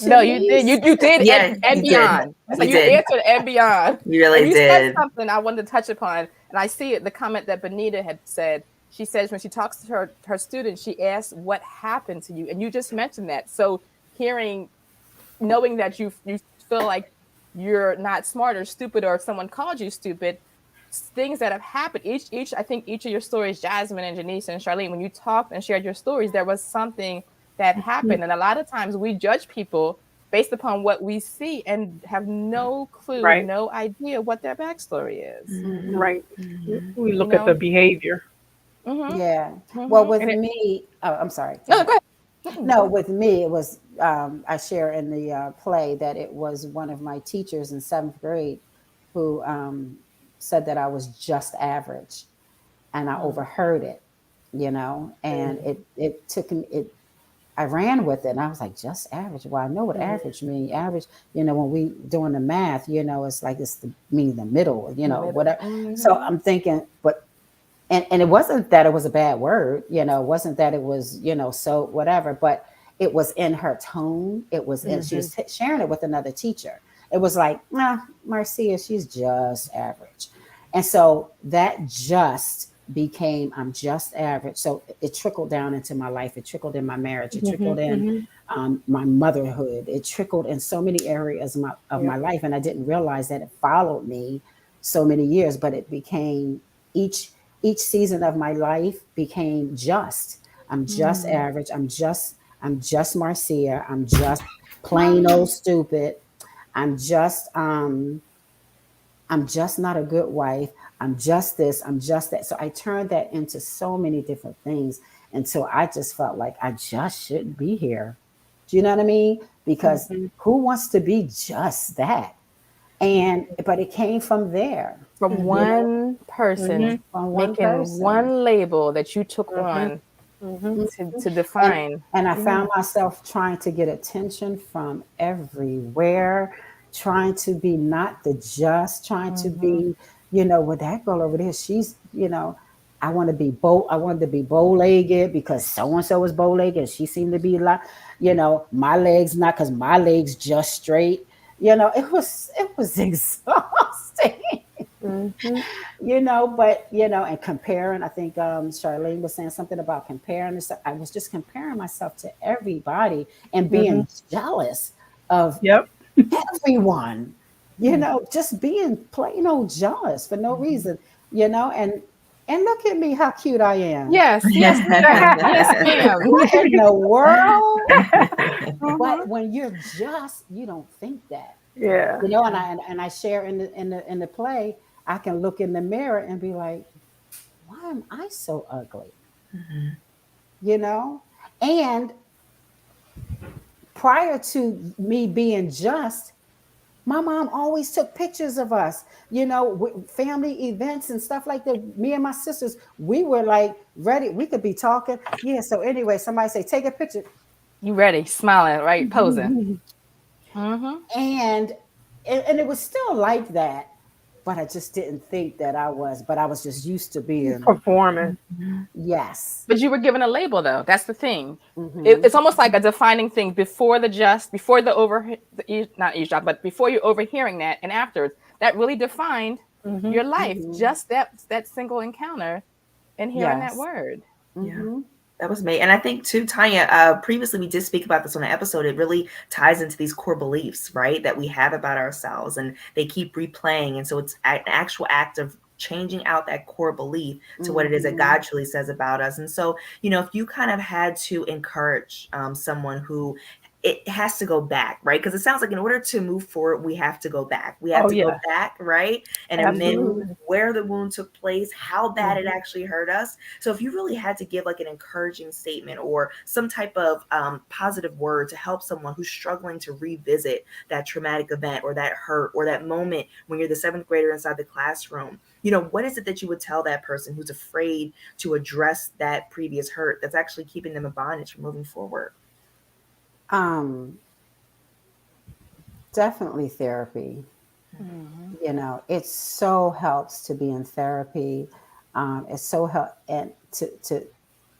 No, you did. You did, Yeah, and you beyond. did. So you answered and beyond. You really you did. said something I wanted to touch upon, and I see it. The comment that Benita had said. She says when she talks to her students, she asks, "What happened to you?" And you just mentioned that. So knowing that you feel like you're not smart or stupid, or someone called you stupid, things that have happened. I think each of your stories, Jasmine and Janice and Charlene, when you talked and shared your stories, there was something that happened. And a lot of times we judge people based upon what we see and have no clue, no idea what their backstory is. Right. We look at the behavior. Yeah. Well, with me, I'm sorry. No, go ahead. No, with me, it was, I share in the play that it was one of my teachers in 7th grade who said that I was just average, and I overheard it, and it took me, I ran with it, and I was like, just average. Well, I know what average means. Average, when we doing the math, it's like it's mean the middle, whatever. So I'm thinking, but and it wasn't that it was a bad word, it wasn't that it was, so whatever, but it was in her tone. It was in, she was sharing it with another teacher. It was like, Marcia, she's just average. And so that just became, I'm just average. So it trickled down into my life. It trickled in my marriage. It trickled in my motherhood. It trickled in so many areas of my life. And I didn't realize that it followed me so many years, but it became each season of my life became just. I'm just average. I'm just Marcia. I'm just plain old stupid. I'm just not a good wife. I'm just this, I'm just that. So I turned that into so many different things until I just felt like I just shouldn't be here. Do you know what I mean? Because who wants to be just that? But it came from there. From one person, From one making person. one label that you took on to define. And I found myself trying to get attention from everywhere, trying to be not the just, trying to be, well, that girl over there, she's, I wanted to be bow-legged because so-and-so is bow-legged and she seemed to be like, my legs not, because my legs just straight. It was exhausting. But and comparing, I think Charlene was saying something about comparing. I was just comparing myself to everybody and being jealous of everyone, just being plain old jealous for no reason, and look at me, how cute I am. Yes, yes, ma'am. What in the world? But when you're just, you don't think that. Yeah. And I share in the play, I can look in the mirror and be like, why am I so ugly? And prior to me being just, my mom always took pictures of us, with family events and stuff like that. Me and my sisters, we were like ready. We could be talking. Yeah. So anyway, somebody say, take a picture. You ready, smiling, right? Posing. And it was still like that, but I just didn't think that I was, but I was just used to being performing. Yes. But you were given a label though. That's the thing. It's almost like a defining thing before not eavesdrop, but before you're overhearing that and afterwards, that really defined your life. Just that single encounter and hearing that word. That was me. And I think too, Tanya, previously we did speak about this on an episode. It really ties into these core beliefs, right, that we have about ourselves, and they keep replaying. And so it's an actual act of changing out that core belief to what it is that God truly says about us. And so, if you kind of had to encourage someone who it has to go back, right? Because it sounds like in order to move forward, we have to go back. We have to go back, right? And amend where the wound took place, how bad it actually hurt us. So if you really had to give like an encouraging statement or some type of positive word to help someone who's struggling to revisit that traumatic event or that hurt or that moment when you're the 7th grader inside the classroom, what is it that you would tell that person who's afraid to address that previous hurt that's actually keeping them in bondage from moving forward? Definitely therapy. It so helps to be in therapy. It's so help and to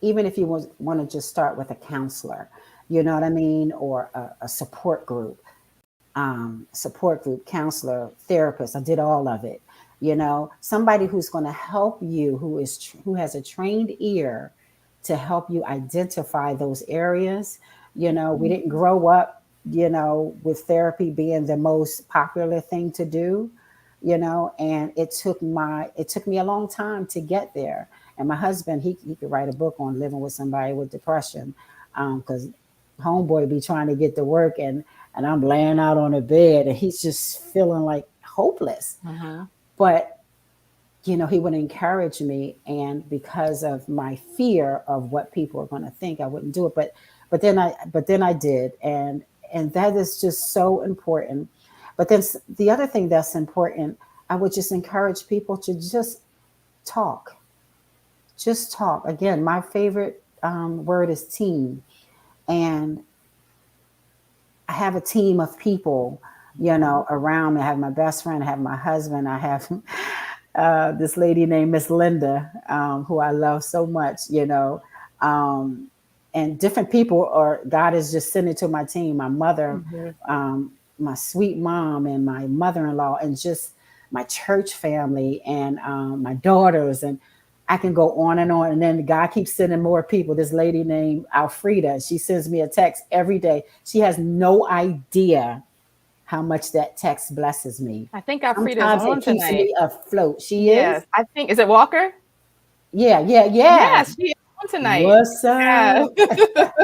even if you want to just start with a counselor, you know what I mean, or a support group, counselor, therapist. I did all of it. Somebody who's going to help you, who has a trained ear to help you identify those areas. We didn't grow up, with therapy being the most popular thing to do, and it took me a long time to get there. And my husband, he could write a book on living with somebody with depression, because homeboy be trying to get to work and I'm laying out on a bed and he's just feeling like hopeless. But he would encourage me, and because of my fear of what people are going to think, I wouldn't do it. But then I did, and that is just so important. But then the other thing that's important, I would just encourage people to just talk. Just talk. Again, my favorite word is team. And I have a team of people, around me. I have my best friend, I have my husband, I have this lady named Miss Linda, who I love so much, and different people God is just sending to my team, my mother, my sweet mom and my mother-in-law, and just my church family and my daughters. And I can go on and on. And then God keeps sending more people. This lady named Alfreda, she sends me a text every day. She has no idea how much that text blesses me. I think Alfreda is Sometimes on it keeps tonight. me afloat. She Yes, is? I think, is it Walker? Yeah. Yes, she is on tonight. What's Yeah. up?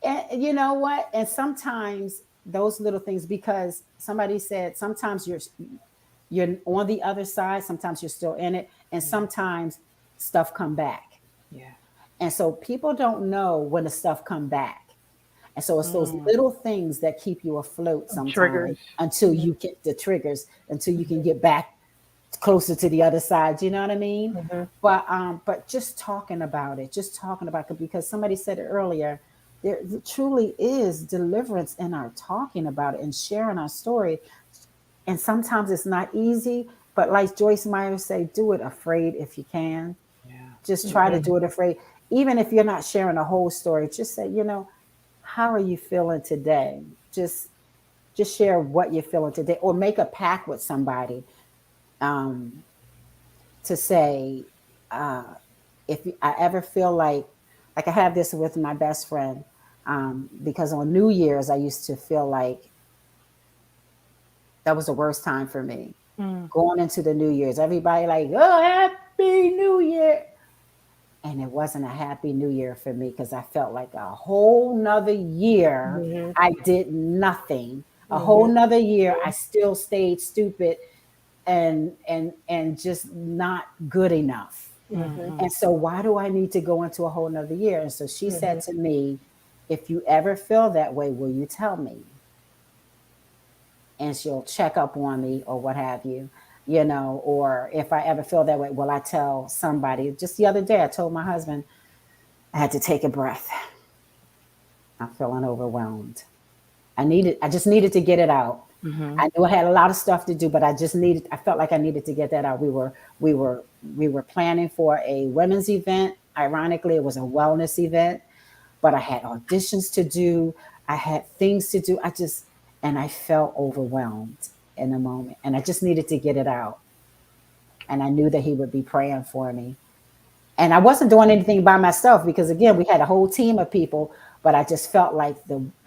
And you know what? And sometimes those little things, because somebody said sometimes you're on the other side, sometimes you're still in it, and sometimes stuff come back. Yeah. And so people don't know when the stuff come back. And so it's those little things that keep you afloat sometimes Triggers. until you get the triggers, until you can get back closer to the other side. You know what I mean? But just talking about it, because somebody said it earlier, there truly is deliverance in our talking about it and sharing our story. And sometimes it's not easy, but like Joyce Myers say, do it afraid if you can. Yeah. Just try to do it afraid. Even if you're not sharing a whole story, just say, how are you feeling today? Just share what you're feeling today, or make a pact with somebody, to say, if I ever feel like I have this with my best friend, because on New Year's I used to feel like that was the worst time for me. Going into the New Year's, everybody like, oh, happy New Year. And it wasn't a happy New Year for me, because I felt like a whole nother year I did nothing. A whole nother year I still stayed stupid and just not good enough. And so why do I need to go into a whole nother year? And so she said to me, if you ever feel that way, will you tell me? And she'll check up on me or what have you, or if I ever feel that way, will I tell somebody? Just the other day, I told my husband, I had to take a breath. I'm feeling overwhelmed. I just needed to get it out. I knew I had a lot of stuff to do, but I felt like I needed to get that out. We were planning for a women's event. Ironically, it was a wellness event, but I had auditions to do. I had things to do. And I felt overwhelmed in a moment, and I just needed to get it out. And I knew that he would be praying for me. And I wasn't doing anything by myself, because again, we had a whole team of people, but I just felt like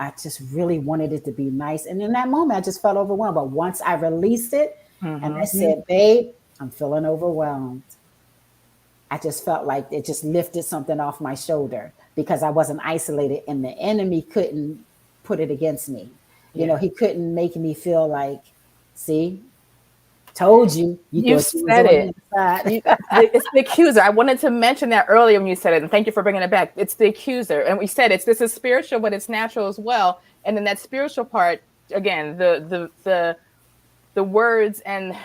I just really wanted it to be nice. And in that moment, I just felt overwhelmed. But once I released it and I said, babe, I'm feeling overwhelmed, I just felt like it just lifted something off my shoulder, because I wasn't isolated and the enemy couldn't put it against me. He couldn't make me feel like, see, told you. You said it. It's the accuser. I wanted to mention that earlier when you said it, and thank you for bringing it back. It's the accuser, and we said this is spiritual, but it's natural as well. And then that spiritual part, again, the words and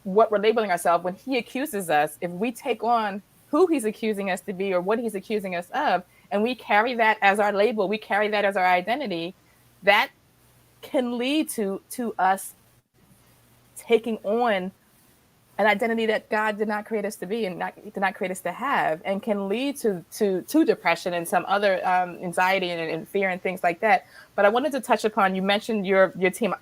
what we're labeling ourselves, when he accuses us, if we take on who he's accusing us to be or what he's accusing us of, and we carry that as our label, we carry that as our identity, that can lead to us taking on an identity that God did not create us to be and did not create us to have, and can lead to depression and some other anxiety and fear and things like that. But I wanted to touch upon, you mentioned your team,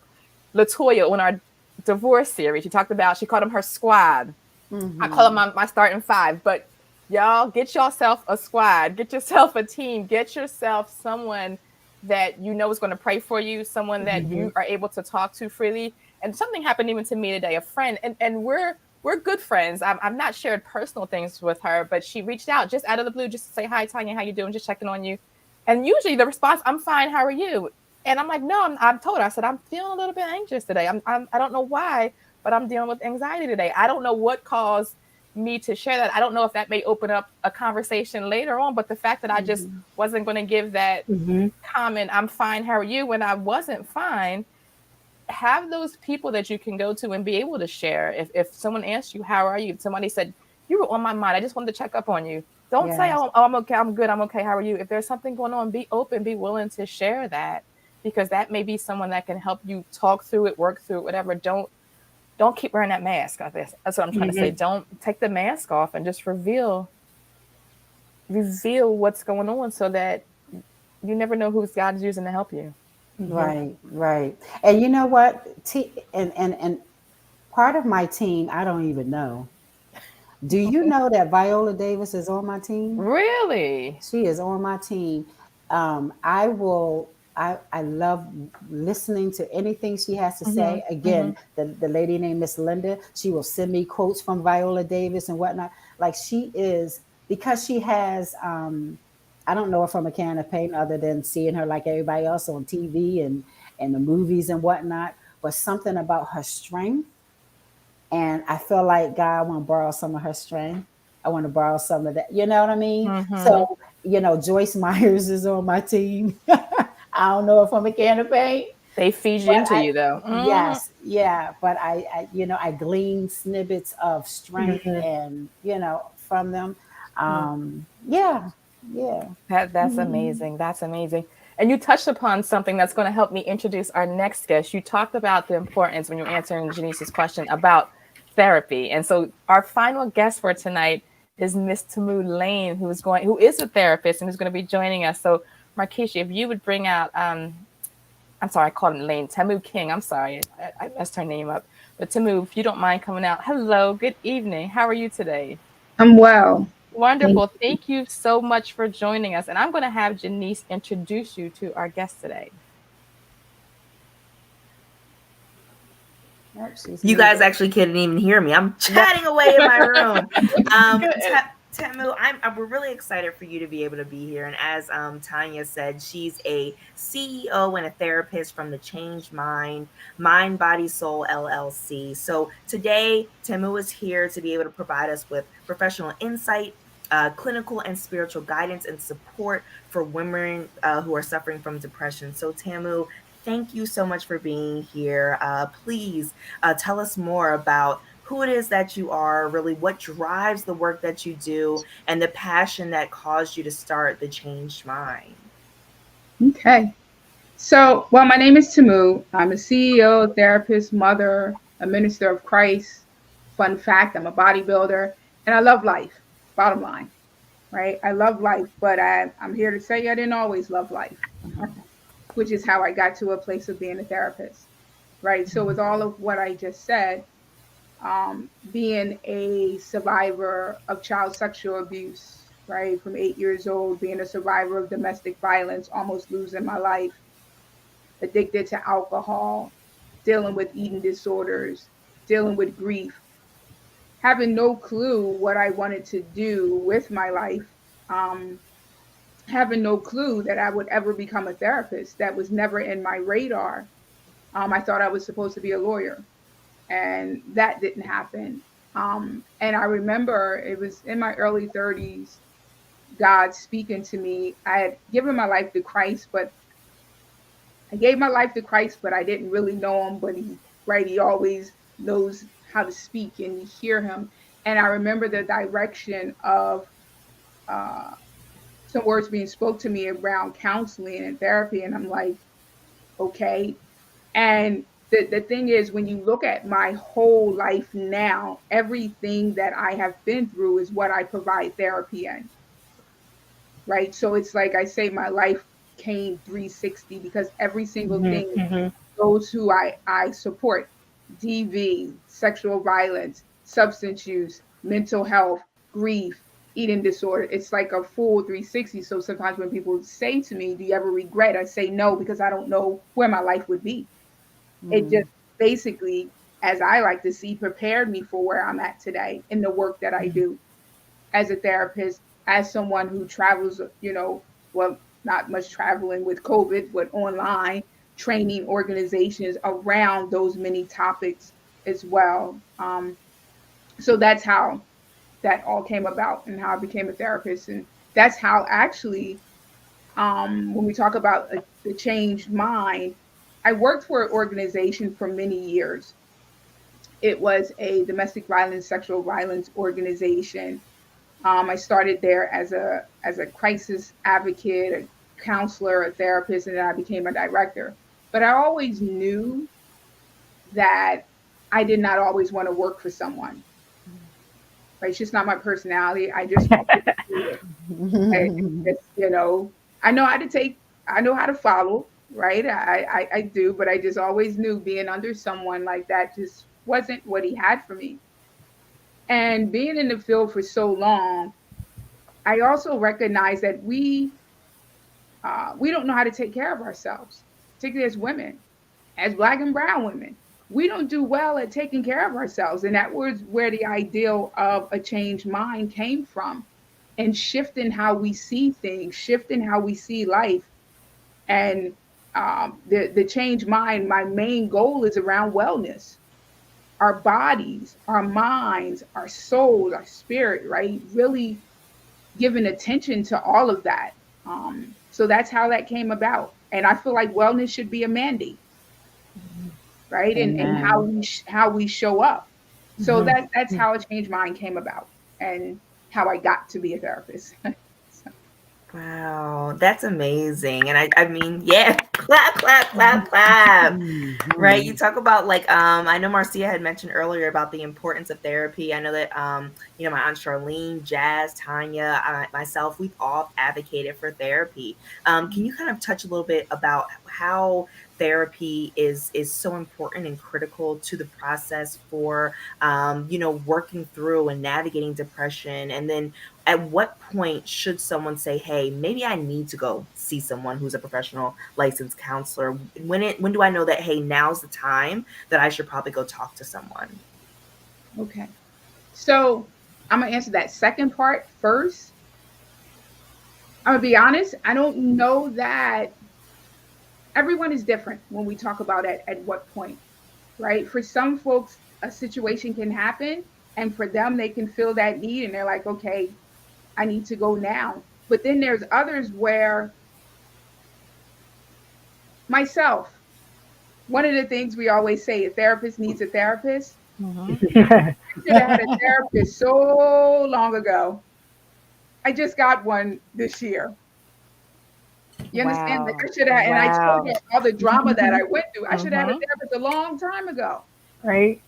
LaToya, on our divorce series. She talked about, she called them her squad. I call them my starting five. But y'all, get yourself a squad, get yourself a team, get yourself someone that you know is going to pray for you, someone that you are able to talk to freely. And something happened even to me today, a friend, and we're good friends. I've not shared personal things with her, but she reached out just out of the blue, just to say, hi, Tanya, how you doing? Just checking on you. And usually the response, I'm fine, how are you? And I'm like, no, I'm told her, I said, I'm feeling a little bit anxious today. I don't know why, but I'm dealing with anxiety today. I don't know what caused me to share that. I don't know if that may open up a conversation later on, but the fact that I just wasn't going to give that comment, I'm fine, how are you, when I wasn't fine. Have those people that you can go to and be able to share. If someone asks you, how are you? If somebody said, you were on my mind, I just wanted to check up on you. Don't say, Yes. oh, I'm okay, I'm good, I'm okay, how are you? If there's something going on, be open, be willing to share that, because that may be someone that can help you talk through it, work through it, whatever. Don't keep wearing that mask. I guess that's what I'm trying to say. Don't take the mask off and just reveal what's going on, so that you never know who God is using to help you. Right, right. And you know what? And part of my team, I don't even know. Do you know that Viola Davis is on my team? Really? She is on my team. I will. I love listening to anything she has to say. Again, the lady named Miss Linda, she will send me quotes from Viola Davis and whatnot. Like she is, because she has. I don't know her from a can of paint, other than seeing her like everybody else on TV and the movies and whatnot. But something about her strength, and I feel like God, I want to borrow some of her strength. I want to borrow some of that. You know what I mean? So, Joyce Myers is on my team. I don't know if I'm a can of paint, They feed you but into you, though. yes, yeah. But I glean snippets of strength and, from them. Yeah, yeah. That's amazing. That's amazing. And you touched upon something that's going to help me introduce our next guest. You talked about the importance, when you were answering Janice's question, about therapy. And so our final guest for tonight is Miss Tamu Lane, who is a therapist and who's going to be joining us. So Marquisha, if you would bring out, I'm sorry, I called him Lane, Tamu King. I'm sorry, I messed her name up. But Tamu, if you don't mind coming out. Hello, good evening. How are you today? I'm well. Wonderful. Thank you so much for joining us. And I'm going to have Janice introduce you to our guest today. You guys actually couldn't even hear me. I'm chatting away in my room. Tamu, we're really excited for you to be able to be here. And as Tanya said, she's a CEO and a therapist from the Change Mind, Body Soul LLC. So today, Tamu is here to be able to provide us with professional insight, clinical and spiritual guidance and support for women who are suffering from depression. So Tamu, thank you so much for being here. Please tell us more about who it is that you are, really what drives the work that you do, and the passion that caused you to start the Changed Mind. Okay. So, my name is Tamu. I'm a CEO, therapist, mother, a minister of Christ. Fun fact, I'm a bodybuilder, and I love life, bottom line, right? I love life, but I'm here to say I didn't always love life, which is how I got to a place of being a therapist, right? So with all of what I just said, being a survivor of child sexual abuse, right, from 8 years old, being a survivor of domestic violence, almost losing my life, addicted to alcohol, dealing with eating disorders, dealing with grief, having no clue what I wanted to do with my life, having no clue that I would ever become a therapist. That was never in my radar. I thought I was supposed to be a lawyer, and that didn't happen. And I remember it was in my early 30s, God speaking to me. I had given my life to Christ, but I gave my life to Christ, but I didn't really know him. But he always knows how to speak, and you hear him. And I remember the direction of some words being spoke to me around counseling and therapy. And I'm like, okay. And the thing is, when you look at my whole life now, everything that I have been through is what I provide therapy in. Right. So it's like I say, my life came 360 because every single thing, those who I support, DV, sexual violence, substance use, mental health, grief, eating disorder, it's like a full 360. So sometimes when people say to me, do you ever regret? I say no, because I don't know where my life would be. It just basically, as I like to see, prepared me for where I'm at today in the work that I do as a therapist, as someone who travels, not much traveling with COVID, but online, training organizations around those many topics as well. So that's how that all came about and how I became a therapist. And that's how actually, when we talk about the changed mind, I worked for an organization for many years. It was a domestic violence, sexual violence organization. I started there as a crisis advocate, a counselor, a therapist, and then I became a director. But I always knew that I did not always want to work for someone. Right? It's just not my personality. I just want to do it. I know how to take, I know how to follow, right? I do, but I just always knew being under someone like that just wasn't what he had for me. And being in the field for so long, I also recognize that we don't know how to take care of ourselves, particularly as women, as Black and brown women. We don't do well at taking care of ourselves. And that was where the ideal of a changed mind came from, and shifting how we see things, shifting how we see life. And the changed mind, my main goal is around wellness, our bodies, our minds, our souls, our spirit, right? Really giving attention to all of that. So that's how that came about. And I feel like wellness should be a mandate, right? And how we show up. So that's how a changed mind came about, and how I got to be a therapist. So. Wow, that's amazing. And I mean, yeah, clap, clap, clap, clap. Right. You talk about like I know Marcia had mentioned earlier about the importance of therapy. I know that my Aunt Charlene, Jazz, Tanya, myself, we've all advocated for therapy. Can you kind of touch a little bit about how therapy is so important and critical to the process for working through and navigating depression? And then at what point should someone say, hey, maybe I need to go see someone who's a professional licensed counselor? When do I know that, hey, now's the time that I should probably go talk to someone? Okay. So I'm going to answer that second part first. I'm going to be honest. I don't know that everyone is different when we talk about it at what point, right? For some folks, a situation can happen, and for them, they can feel that need and they're like, okay, I need to go now. But then there's others where, myself, one of the things we always say, a therapist needs a therapist. I should have had a therapist so long ago. I just got one this year. You understand? Like I should have, and I told you all the drama that I went through. I should have had a therapist a long time ago. Right.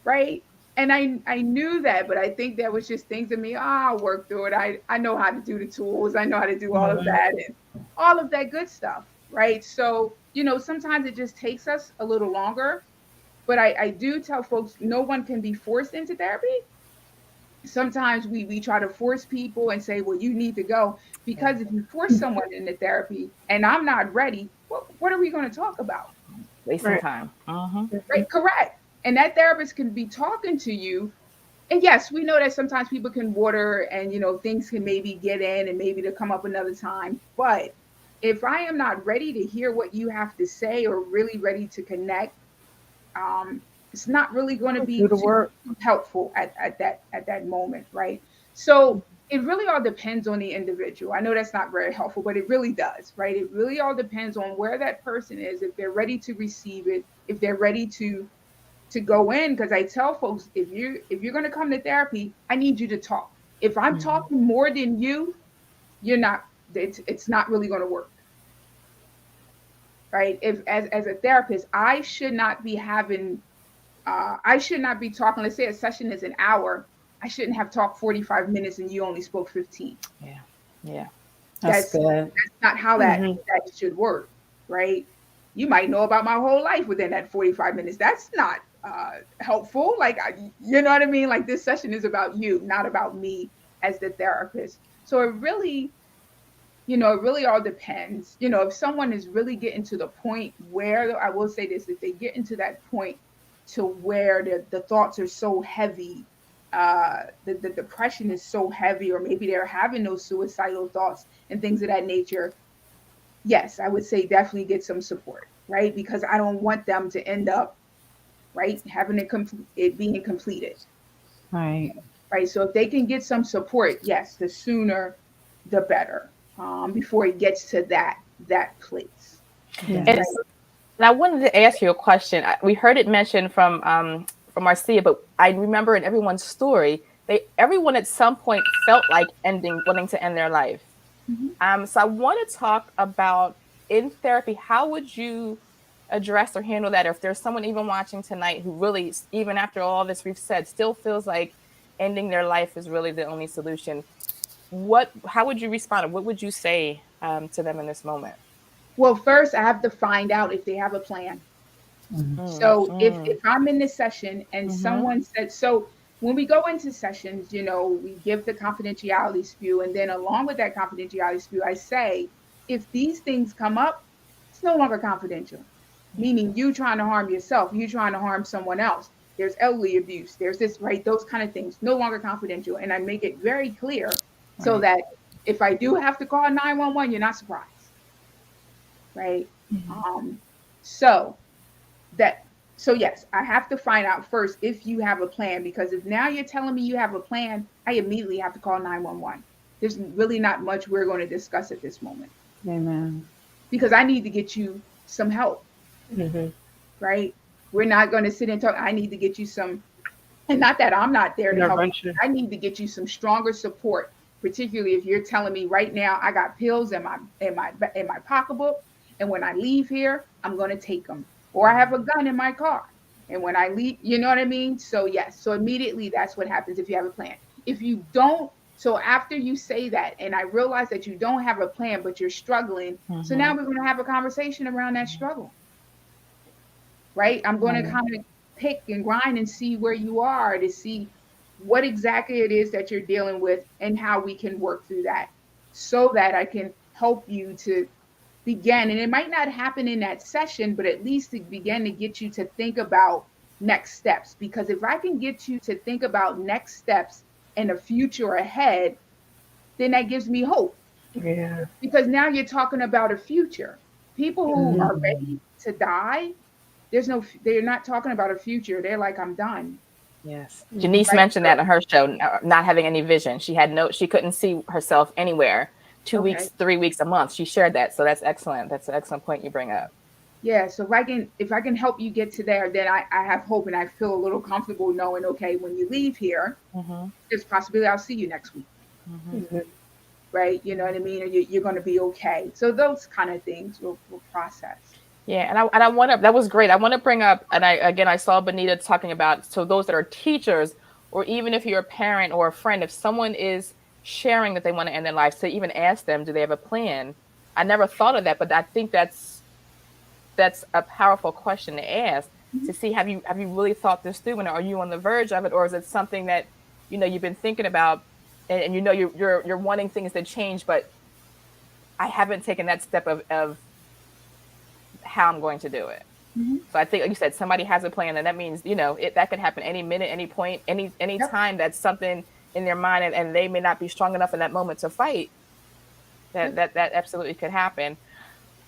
Right. And I knew that, but I think that was just things in me. I'll work through it. I know how to do the tools. I know how to do all of that and all of that good stuff. Right. So, sometimes it just takes us a little longer. But I do tell folks, no one can be forced into therapy. Sometimes we try to force people and say, well, you need to go. Because if you force someone into therapy and I'm not ready, what are we going to talk about? Wasting time. Right. Correct. And that therapist can be talking to you. And yes, we know that sometimes people can water and, things can maybe get in and maybe to come up another time. But if I am not ready to hear what you have to say or really ready to connect, it's not really going to be too helpful at that moment. Right. So it really all depends on the individual. I know that's not very helpful, but it really does. Right. It really all depends on where that person is, if they're ready to receive it, if they're ready to go in. Because I tell folks, if you're going to come to therapy, I need you to talk. If I'm talking more than you're not, it's not really going to work. Right. If as a therapist, I should not be talking. Let's say a session is an hour. I shouldn't have talked 45 minutes and you only spoke 15. Yeah. That's good. That's not how that should work. Right. You might know about my whole life within that 45 minutes. That's not helpful. Like, you know what I mean? Like, this session is about you, not about me as the therapist. So it really all depends. If someone is really getting to the point where, I will say this, if they get into that point to where the thoughts are so heavy, the depression is so heavy, or maybe they're having those suicidal thoughts and things of that nature, yes, I would say definitely get some support, right? Because I don't want them to end up, right, having it being completed. Right. Right. So if they can get some support, yes, the sooner the better, before it gets to that place. And I wanted to ask you a question. We heard it mentioned from Marcia, but I remember in everyone's story everyone at some point felt like wanting to end their life. So I want to talk about, in therapy, how would you address or handle that? Or if there's someone even watching tonight who really, even after all this we've said, still feels like ending their life is really the only solution, how would you respond? What would you say to them in this moment? Well, first I have to find out if they have a plan. So if I'm in this session and someone said, so when we go into sessions, we give the confidentiality spew, and then along with that confidentiality spew, I say, if these things come up, it's no longer confidential. Meaning you trying to harm yourself, you trying to harm someone else. There's elderly abuse, there's this, right? Those kind of things, no longer confidential. And I make it very clear so that if I do have to call 911, you're not surprised, right? So yes, I have to find out first if you have a plan, because if now you're telling me you have a plan, I immediately have to call 911. There's really not much we're going to discuss at this moment. Amen. Because I need to get you some help, right? We're not going to sit and talk. I need to get you some, and not that I'm not there to help you. I need to get you some stronger support, particularly if you're telling me right now, I got pills in my pocketbook, and when I leave here, I'm going to take them. Or I have a gun in my car, and when I leave, you know what I mean? So yes, so immediately that's what happens if you have a plan. If you don't, so after you say that, and I realize that you don't have a plan, but you're struggling, so now we're going to have a conversation around that struggle, right? I'm going to kind of pick and grind and see where you are, to see what exactly it is that you're dealing with and how we can work through that, so that I can help you to begin. And it might not happen in that session, but at least to begin to get you to think about next steps. Because if I can get you to think about next steps and a future ahead, then that gives me hope. Yeah. Because now you're talking about a future. People who are ready to die, they're not talking about a future. They're like, I'm done. Yes. Janice mentioned that on her show, not having any vision. She couldn't see herself anywhere. 2 weeks, 3 weeks, a month. She shared that. So that's excellent. That's an excellent point you bring up. Yeah. So if I can help you get to there, then I have hope, and I feel a little comfortable knowing, okay, when you leave here, there's possibility I'll see you next week. Right. You know what I mean? Or you're going to be okay. So those kind of things we'll process. Yeah. And I want to, that was great. I want to bring up, and I saw Benita talking about, so those that are teachers, or even if you're a parent or a friend, if someone is sharing that they want to end their life, to even ask them, do they have a plan? I never thought of that, but I think that's a powerful question to ask, to see, have you really thought this through, and are you on the verge of it, or is it something that you've been thinking about, and you're wanting things to change, but I haven't taken that step of how I'm going to do it. So I think, like you said, somebody has a plan, and that means that could happen any minute, any point, any time. That's something in their mind, and they may not be strong enough in that moment to fight. That absolutely could happen.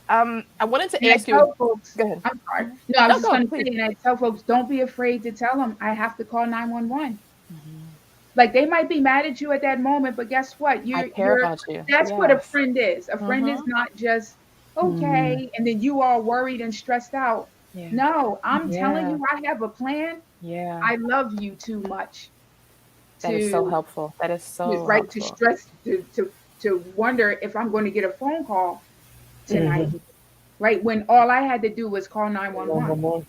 I wanted to ask you. Folks, go ahead. I'm sorry. No, I was just going to say, and I tell folks, don't be afraid to tell them, I have to call 911. Like, they might be mad at you at that moment, but guess what? I care about you. That's what a friend is. A friend is not just okay, and then you all worried and stressed out. No, I'm telling you, I have a plan. I love you too much. That is so helpful. That is so helpful. To stress, to wonder if I'm going to get a phone call tonight, right? When all I had to do was call 911.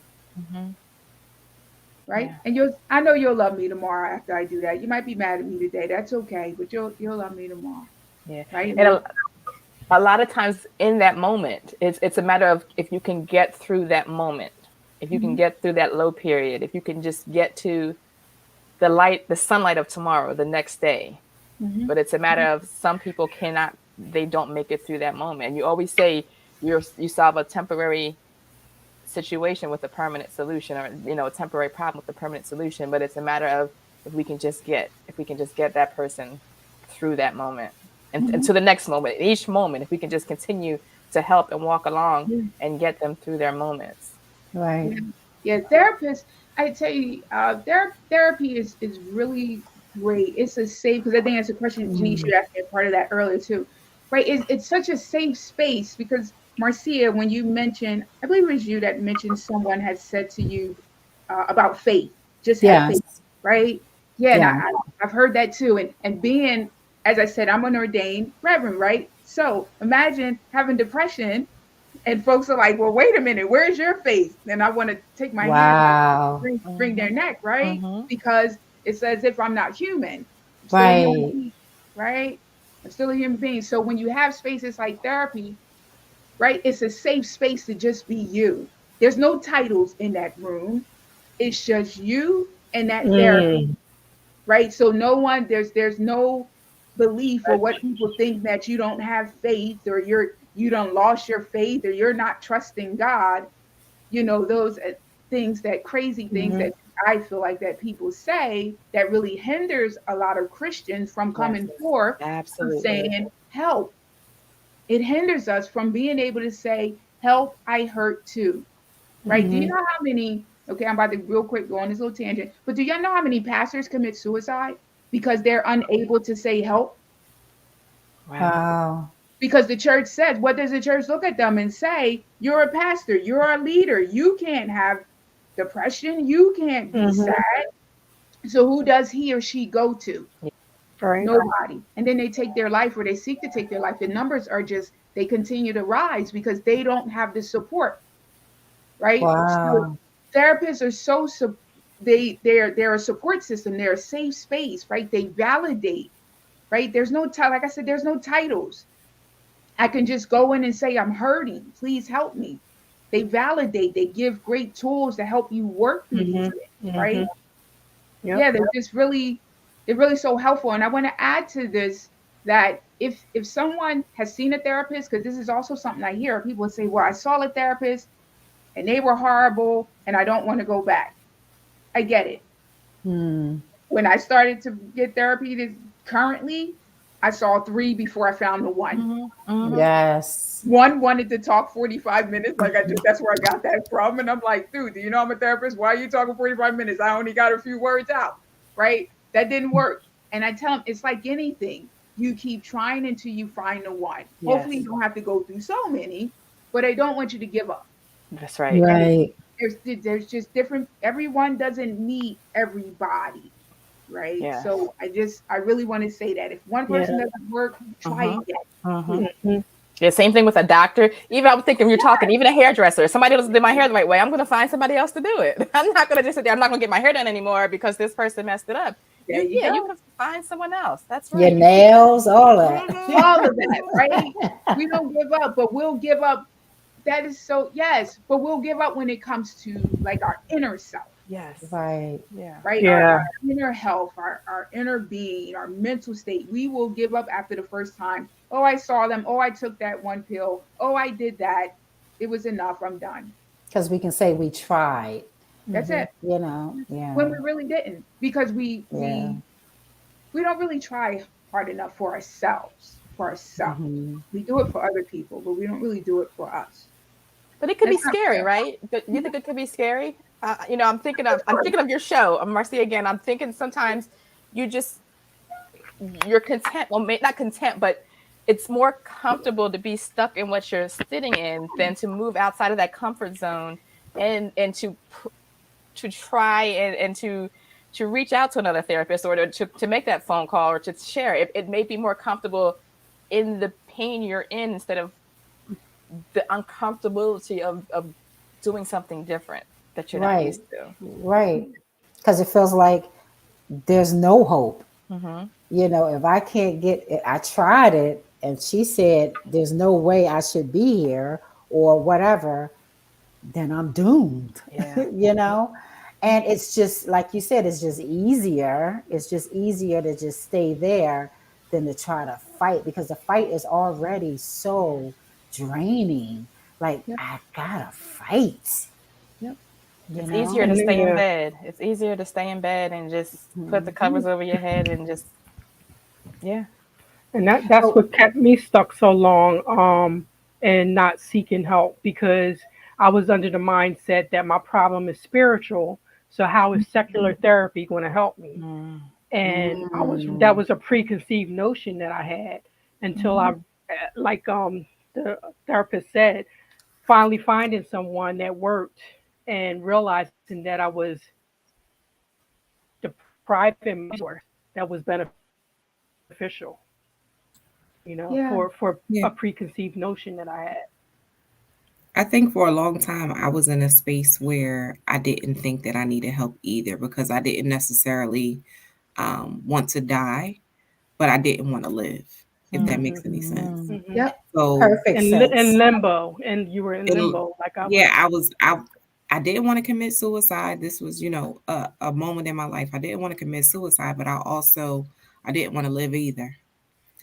Right? And I know you'll love me tomorrow after I do that. You might be mad at me today. That's okay, but you'll love me tomorrow. Yeah. Right? And a lot of times in that moment, it's a matter of if you can get through that moment, if you can get through that low period, if you can just get to the sunlight of tomorrow, the next day. But it's a matter of, some people cannot, they don't make it through that moment. And you always say you solve a temporary situation with a permanent solution, or a temporary problem with a permanent solution. But it's a matter of if we can just get that person through that moment and to the next moment. Each moment, if we can just continue to help and walk along and get them through their moments. Right. Yeah, therapists, I tell you, therapy is really great. It's a safe, because I think that's a question Janice, you asked me a part of that earlier too, right? It's such a safe space, because Marcia, when you mentioned, I believe it was you that mentioned someone had said to you about faith, just have faith, right? Yeah, and Yeah. I've heard that too. And being, as I said, I'm an ordained reverend, right? So imagine having depression and folks are like, well, wait a minute, where's your faith? And I want to take my hand Wow. and bring their neck, right? Mhm. Because it's as if I'm not human. I'm still a human Right. being, right? I'm still a human being. So when you have spaces like therapy, right, it's a safe space to just be you. There's no titles in that room. It's just you and that therapist, Mm. right? So no one, there's no belief or what people think that you don't have faith or you don't lost your faith or you're not trusting God. Those things, that crazy things Mhm. that I feel like that people say that really hinders a lot of Christians from Yes, coming forth and absolutely. saying help. It hinders us from being able to say help, I hurt too, right? Do you Mhm. know how many, okay, I'm about to real quick go on this little tangent, but do y'all know how many pastors commit suicide because they're unable to say help? Wow. Wow. Because the church says, what does the church look at them and say? You're a pastor, you're a leader, you can't have depression, you can't be sad. Mhm. So who does he or she go to? Right. Nobody. And then they take their life, or they seek to take their life. The numbers are just, they continue to rise because they don't have the support, right? So Wow. therapists are they're a support system, they're a safe space, right? They validate, right? There's no like I said, there's no titles. I can just go in and say, I'm hurting, please help me. They validate, they give great tools to help you work through these Mhm. things, right? Mhm. Yep. Yeah, they're really so helpful. And I want to add to this that if someone has seen a therapist, because this is also something I hear, people say, well, I saw a therapist and they were horrible and I don't want to go back. I get it. Hmm. When I started to get therapy currently, I saw three before I found the one. Mhm. Mhm. Yes. One wanted to talk 45 minutes. That's where I got that from. And I'm like, dude, do you know I'm a therapist? Why are you talking 45 minutes? I only got a few words out, right? That didn't work. And I tell them, it's like anything. You keep trying until you find the one. Hopefully, you Yes, don't have to go through so many, but I don't want you to give up. that's right. And Right. there's just different, everyone doesn't meet everybody, right? Yeah. So I really want to say that if one Yeah. person doesn't work, try Mhm. again. Mhm. Mhm. Yeah, same thing with a doctor. Even I was thinking you're talking, even a hairdresser. If somebody doesn't do my hair the right way, I'm gonna find somebody else to do it. I'm not gonna just sit there. I'm not gonna get my hair done anymore because this person messed it up. There you You go. can find someone else. That's Your right. nails, all that. Mhm. All of that, right? We don't give up, but we'll give up. That is so, yes, but we'll give up when it comes to like our inner self, Yes. Right. Yeah. right? Our Yeah. inner health, our inner being, our mental state. We will give up after the first time. Oh, I saw them. Oh, I took that one pill. Oh, I did that. It was enough. I'm done. Because we can say we tried, That's Mhm. it. When Yeah. we really didn't, because we Yeah. we we don't really try hard enough for ourselves. For ourselves, Hmm. we do it for other people, but we don't really do it for us. But it could be That's not scary, fair. right? You think it could be scary? I'm thinking of your show, Marcia. Again, I'm thinking sometimes you just you're content. Well, not content, but it's more comfortable to be stuck in what you're sitting in than to move outside of that comfort zone and to try and to reach out to another therapist or to make that phone call or to share. It may be more comfortable in the pain you're in instead of the uncomfortability of doing something different that you're not Right. used to. Right. Because it feels like there's no hope. Mm-hmm. If I can't get it, I tried it and she said there's no way I should be here or whatever, then I'm doomed, Yeah. you know? And it's just like you said, it's just easier. It's just easier to just stay there than to try to fight because the fight is already so draining. Like, Yep, I gotta fight, yep. you It's easier know? to And stay in yeah. bed. It's easier to stay in bed and just put the Mhm. covers over your head and just yeah. And that's So, what kept me stuck so long, and not seeking help because I was under the mindset that my problem is spiritual. So how is secular therapy going to help me? Mm. And that mm, was a preconceived notion that I had until Mm-hmm. I, like the therapist said, finally finding someone that worked and realizing that I was depressed private source that was beneficial, for Yeah. a preconceived notion that I had. I think for a long time, I was in a space where I didn't think that I needed help either, because I didn't necessarily want to die, but I didn't want to live, if that makes any sense. Yep. So Perfect In sense. limbo, and you were in in- limbo, like I yeah, was. I didn't want to commit suicide. This was, a moment in my life. I didn't want to commit suicide, but I didn't want to live either.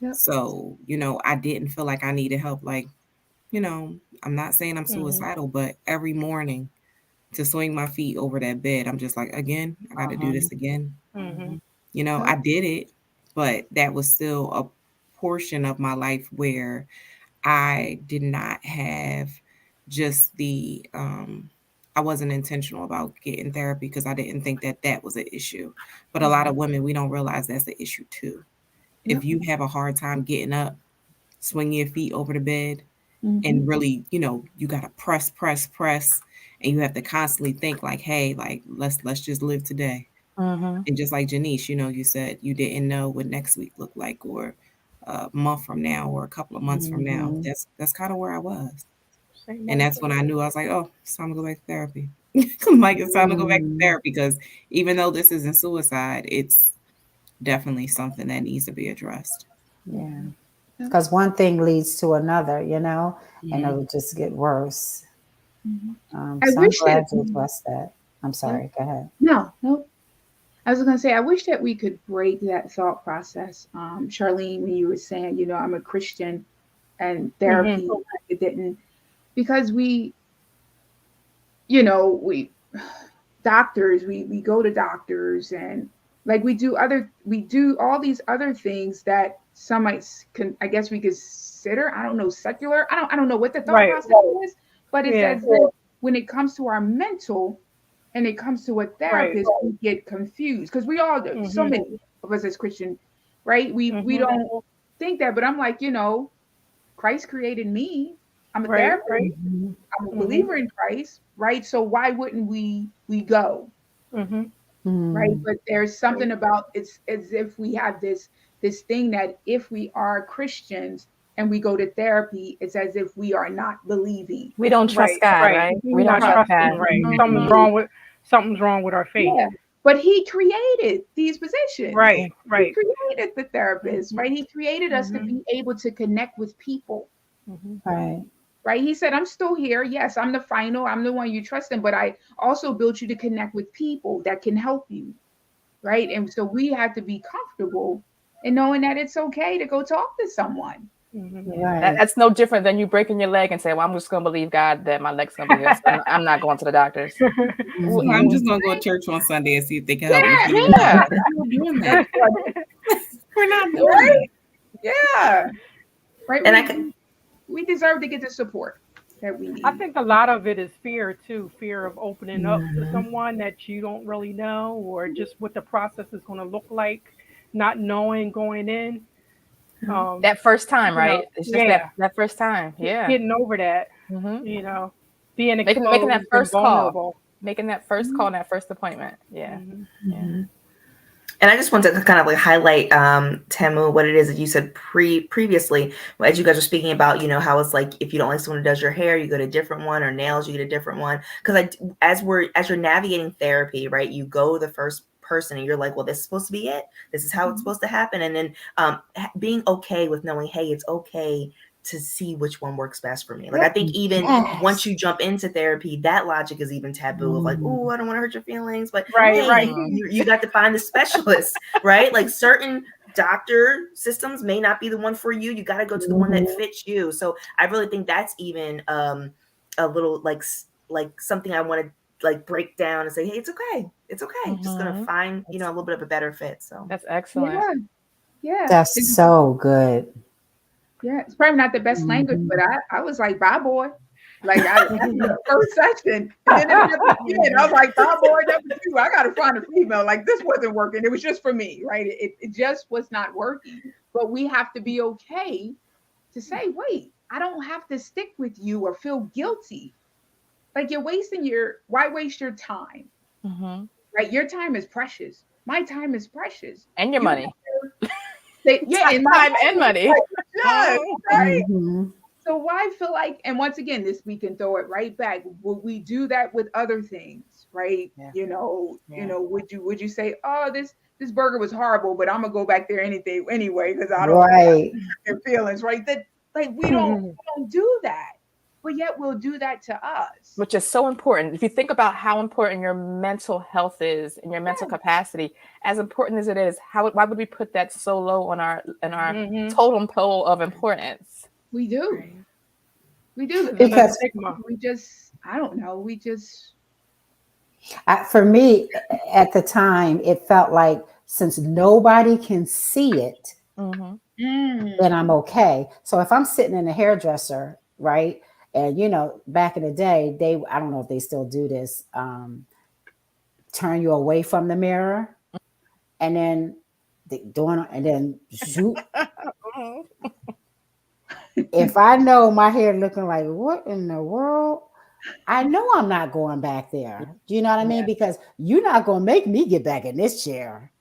Yep. So, I didn't feel like I needed help. Like, I'm not saying I'm suicidal, but every morning to swing my feet over that bed, I'm just like, again, I got to do this again. I did it, but that was still a portion of my life where I did not have just I wasn't intentional about getting therapy because I didn't think that that was an issue. But a lot of women, we don't realize that's an issue too. If you have a hard time getting up, swing your feet over the bed, and really, you got to press, and you have to constantly think like, hey, like, let's just live today. And just like Janice, you said you didn't know what next week looked like, or a month from now, or a couple of months from now. That's kind of where I was. And that's when I knew, I was like, oh, it's time to go back to therapy. Like, it's time to go back to therapy, because even though this isn't suicide, it's definitely something that needs to be addressed. Yeah. Because one thing leads to another, and it'll just get worse. So I'm glad you addressed that. I'm sorry. Go ahead. No. I was going to say, I wish that we could break that thought process. Charlene, when you were saying, I'm a Christian and therapy, it didn't, because we doctors, we go to doctors, and like we do all these other things that some I guess we consider, I don't know, secular. I don't know what the thought process is, but it's as if when it comes to our mental and it comes to a therapist, we get confused, because we all do. So many of us as Christian, right? We don't think that, but I'm like, Christ created me. I'm a therapist. I'm a believer in Christ, right? So why wouldn't we go? Right? But there's something about, it's as if we have this thing that if we are Christians and we go to therapy, it's as if we are not believing. We don't trust God, right? We don't trust God. Right. Something's wrong with our faith. Yeah. But he created these positions. Right. He created the therapist, right? He created us to be able to connect with people. Right. He said, I'm still here. Yes, I'm the one you trust in, but I also built you to connect with people that can help you. Right. And so we have to be comfortable in knowing that it's okay to go talk to someone. That's no different than you breaking your leg and say, well, I'm just going to believe God that my leg's going to be good. So I'm not going to the doctors. I'm just going to go to church on Sunday and see if they can help me. Yeah. We're doing that. We're not doing that. Yeah. Right. And we deserve to get the support that we need. I think a lot of it is fear too, fear of opening up to someone that you don't really know, or just what the process is going to look like, not knowing going in. That first time, right? It's just that first time. Yeah. Getting over that, being exposed, making that first vulnerable. call, making that first call, and that first appointment. Yeah. And I just want to kind of like highlight, Tamu, what it is that you said previously, as you guys were speaking about, how it's like, if you don't like someone who does your hair, you go to a different one, or nails, you get a different one. Because as you're navigating therapy, right, you go the first person and you're like, well, this is supposed to be it. This is how it's supposed to happen. And then being okay with knowing, hey, it's okay to see which one works best for me. Like, I think even once you jump into therapy, that logic is even taboo of like, oh, I don't want to hurt your feelings, but you got to find the specialist, right? Like, certain doctor systems may not be the one for you. You got to go to the one that fits you. So I really think that's even a little like something I want to like break down and say, hey, it's okay. It's okay. I'm just going to find, a little bit of a better fit. So that's excellent. Yeah. That's so good. Yeah, it's probably not the best language, but I was like, bye, boy. Like, first session. And then I was like, bye, boy, number 2. I got to find a female. Like, this wasn't working. It was just for me, right? It just was not working. But we have to be okay to say, wait, I don't have to stick with you or feel guilty. Like, why waste your time? Right? Your time is precious. my time is precious. And your money. And my time and money. Yes, right? Mm-hmm. So why feel like, and once again, this we can throw it right back. Would we do that with other things, right? Yeah. Would you say, oh, this burger was horrible, but I'm gonna go back there anyway because I don't Right. their feelings, right? That like we don't do that, but yet we'll do that to us, which is so important. If you think about how important your mental health is and your mental capacity, as important as it is, why would we put that so low on our totem pole of importance? We do. Right. We do. Because we just, I don't know. We just. For me, at the time, it felt like since nobody can see it, then I'm okay. So if I'm sitting in a hairdresser, right? And, back in the day, I don't know if they still do this, turn you away from the mirror and then shoot. If I know my hair looking like, what in the world? I know I'm not going back there. Do you know what I mean? Because you're not going to make me get back in this chair.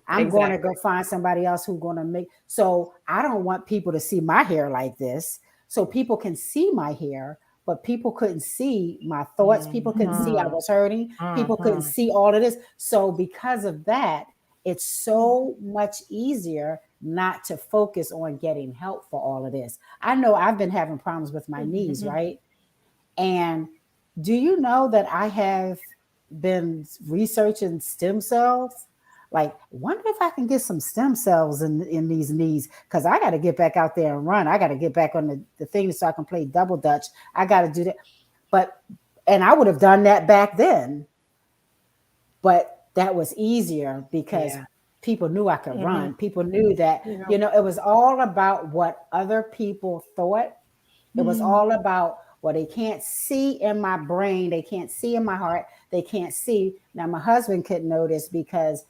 I'm going to go find somebody else who's going to make. So I don't want people to see my hair like this. So people can see my hair, but people couldn't see my thoughts. People couldn't see I was hurting. People couldn't see all of this. So because of that, it's so much easier not to focus on getting help for all of this. I know I've been having problems with my knees, right? And do you know that I have been researching stem cells? Like, wonder if I can get some stem cells in these knees, because I got to get back out there and run. I got to get back on the thing so I can play double dutch. I got to do that. And I would have done that back then. But that was easier because people knew I could run. People knew that, it was all about what other people thought. It was all about, well, they can't see in my brain. They can't see in my heart. They can't see. Now, my husband couldn't notice because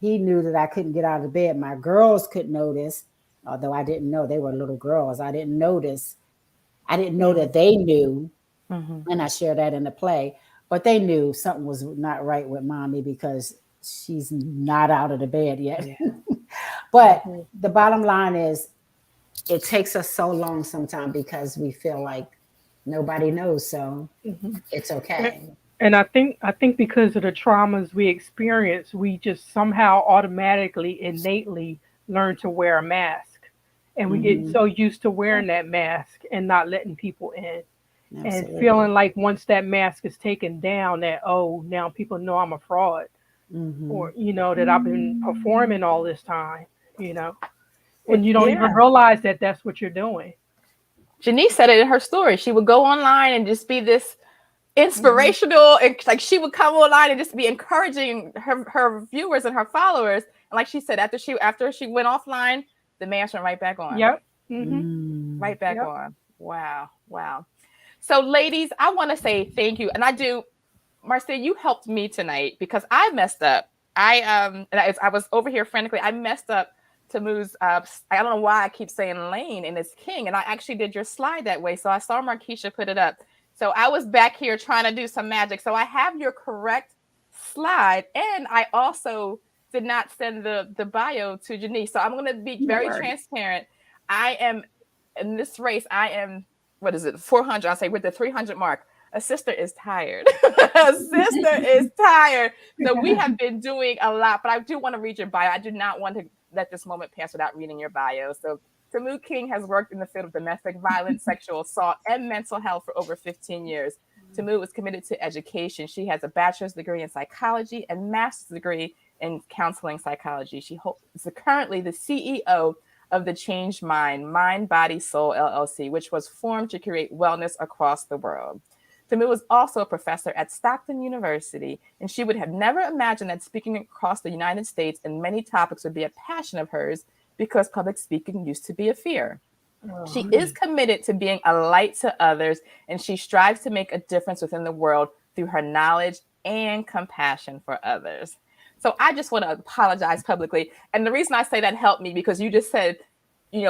he knew that I couldn't get out of bed. My girls could notice, although I didn't know they were little girls. I didn't notice. I didn't know that they knew. And I shared that in the play. But they knew something was not right with mommy because she's not out of the bed yet. But the bottom line is, it takes us so long sometimes because we feel like nobody knows. So it's okay. And I think because of the traumas we experience, we just somehow automatically, innately learn to wear a mask. And we get so used to wearing that mask and not letting people in. Absolutely. And feeling like once that mask is taken down, that, oh, now people know I'm a fraud. Or, that I've been performing all this time, And you don't even realize that that's what you're doing. Janice said it in her story. She would go online and just be this inspirational, and like she would come online and just be encouraging her viewers and her followers. And like she said, after she went offline, the mask went right back on. Yep. Right back on. Wow. So, ladies, I want to say thank you, and I do. Marcia, you helped me tonight because I messed up. I was over here frantically. I messed up Tamu's. I don't know why I keep saying Lane and it's King, and I actually did your slide that way. So I saw Marquisha put it up. So I was back here trying to do some magic. So I have your correct slide, and I also did not send the bio to Janice. So I'm going to be very transparent. I am in this race. I am, what is it, 400? I'll say with the 300 mark. A sister is tired. A sister is tired. So we have been doing a lot, but I do want to read your bio. I do not want to let this moment pass without reading your bio. So Tamu King has worked in the field of domestic violence, sexual assault, and mental health for over 15 years. Tamu is committed to education. She has a bachelor's degree in psychology and master's degree in counseling psychology. She is currently the CEO of the Change Mind, Body Soul LLC, which was formed to create wellness across the world. Tamu was also a professor at Stockton University, and she would have never imagined that speaking across the United States in many topics would be a passion of hers because public speaking used to be a fear. She is committed to being a light to others, and she strives to make a difference within the world through her knowledge and compassion for others. So I just want to apologize publicly. And the reason I say that helped me because you just said,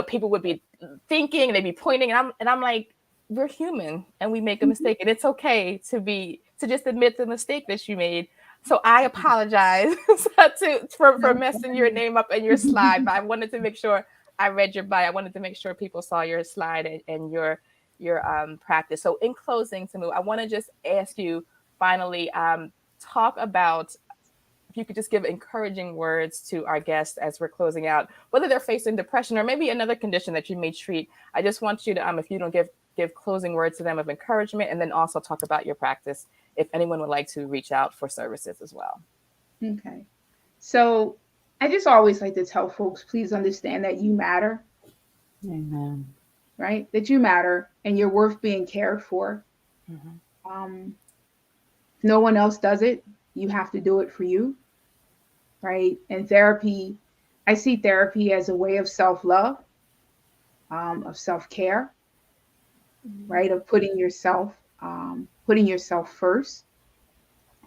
people would be thinking and they'd be pointing, and I'm like, we're human and we make a mistake, and it's okay to just admit the mistake that you made. So I apologize for messing your name up in your slide, but I wanted to make sure I read your bio. I wanted to make sure people saw your slide and your practice. So in closing, Tamu, I want to just ask you finally, talk about, if you could just give encouraging words to our guests as we're closing out, whether they're facing depression or maybe another condition that you may treat. I just want you to, if you don't give closing words to them of encouragement, and then also talk about your practice if anyone would like to reach out for services as well. Okay. So I just always like to tell folks, please understand that you matter. Amen. Right? That you matter and you're worth being cared for. Mm-hmm. If no one else does it, you have to do it for you. Right? And therapy, I see therapy as a way of self-love, of self-care, right? Of putting yourself first.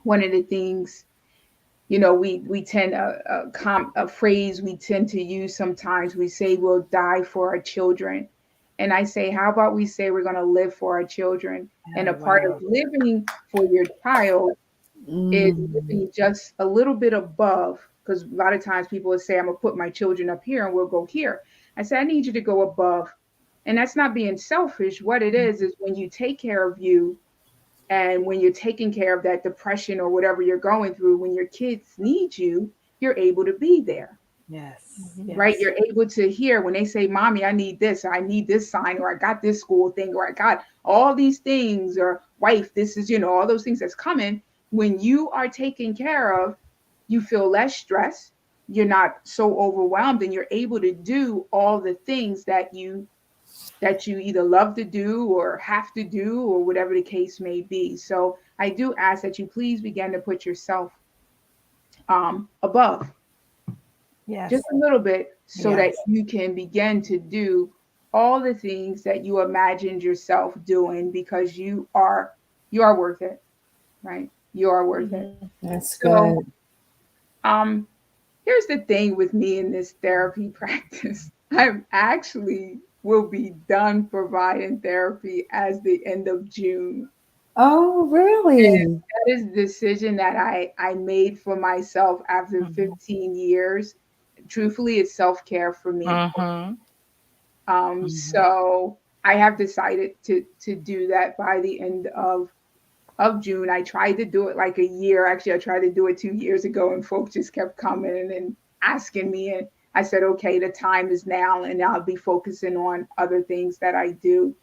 One of the things, we tend a phrase we tend to use sometimes. We say we'll die for our children, and I say, how about we say we're going to live for our children? And a part of living for your child is living just a little bit above, because a lot of times people will say, I'm going to put my children up here and we'll go here. I say, I need you to go above. And that's not being selfish. What it is when you take care of you, and when you're taking care of that depression or whatever you're going through, when your kids need you, you're able to be there. Yes. Right? You're able to hear when they say, Mommy, I need this, or I need this sign, or I got this school thing, or I got all these things, or wife, this is, all those things that's coming. When you are taken care of, you feel less stress. You're not so overwhelmed, and you're able to do all the things that you either love to do or have to do, or whatever the case may be. So I do ask that you please begin to put yourself above, just a little bit, so that you can begin to do all the things that you imagined yourself doing, because you are worth it, right? You are worth it. That's So, good. Here's the thing with me in this therapy practice. I'm actually will be done providing therapy as the end of June. Oh, really? And that is a decision that I made for myself after 15 years. Truthfully, it's self-care for me. So I have decided to do that by the end of June. I tried to do it like a year. Actually, I tried to do it 2 years ago, and folks just kept coming and asking me. And I said, okay, the time is now, and I'll be focusing on other things that I do.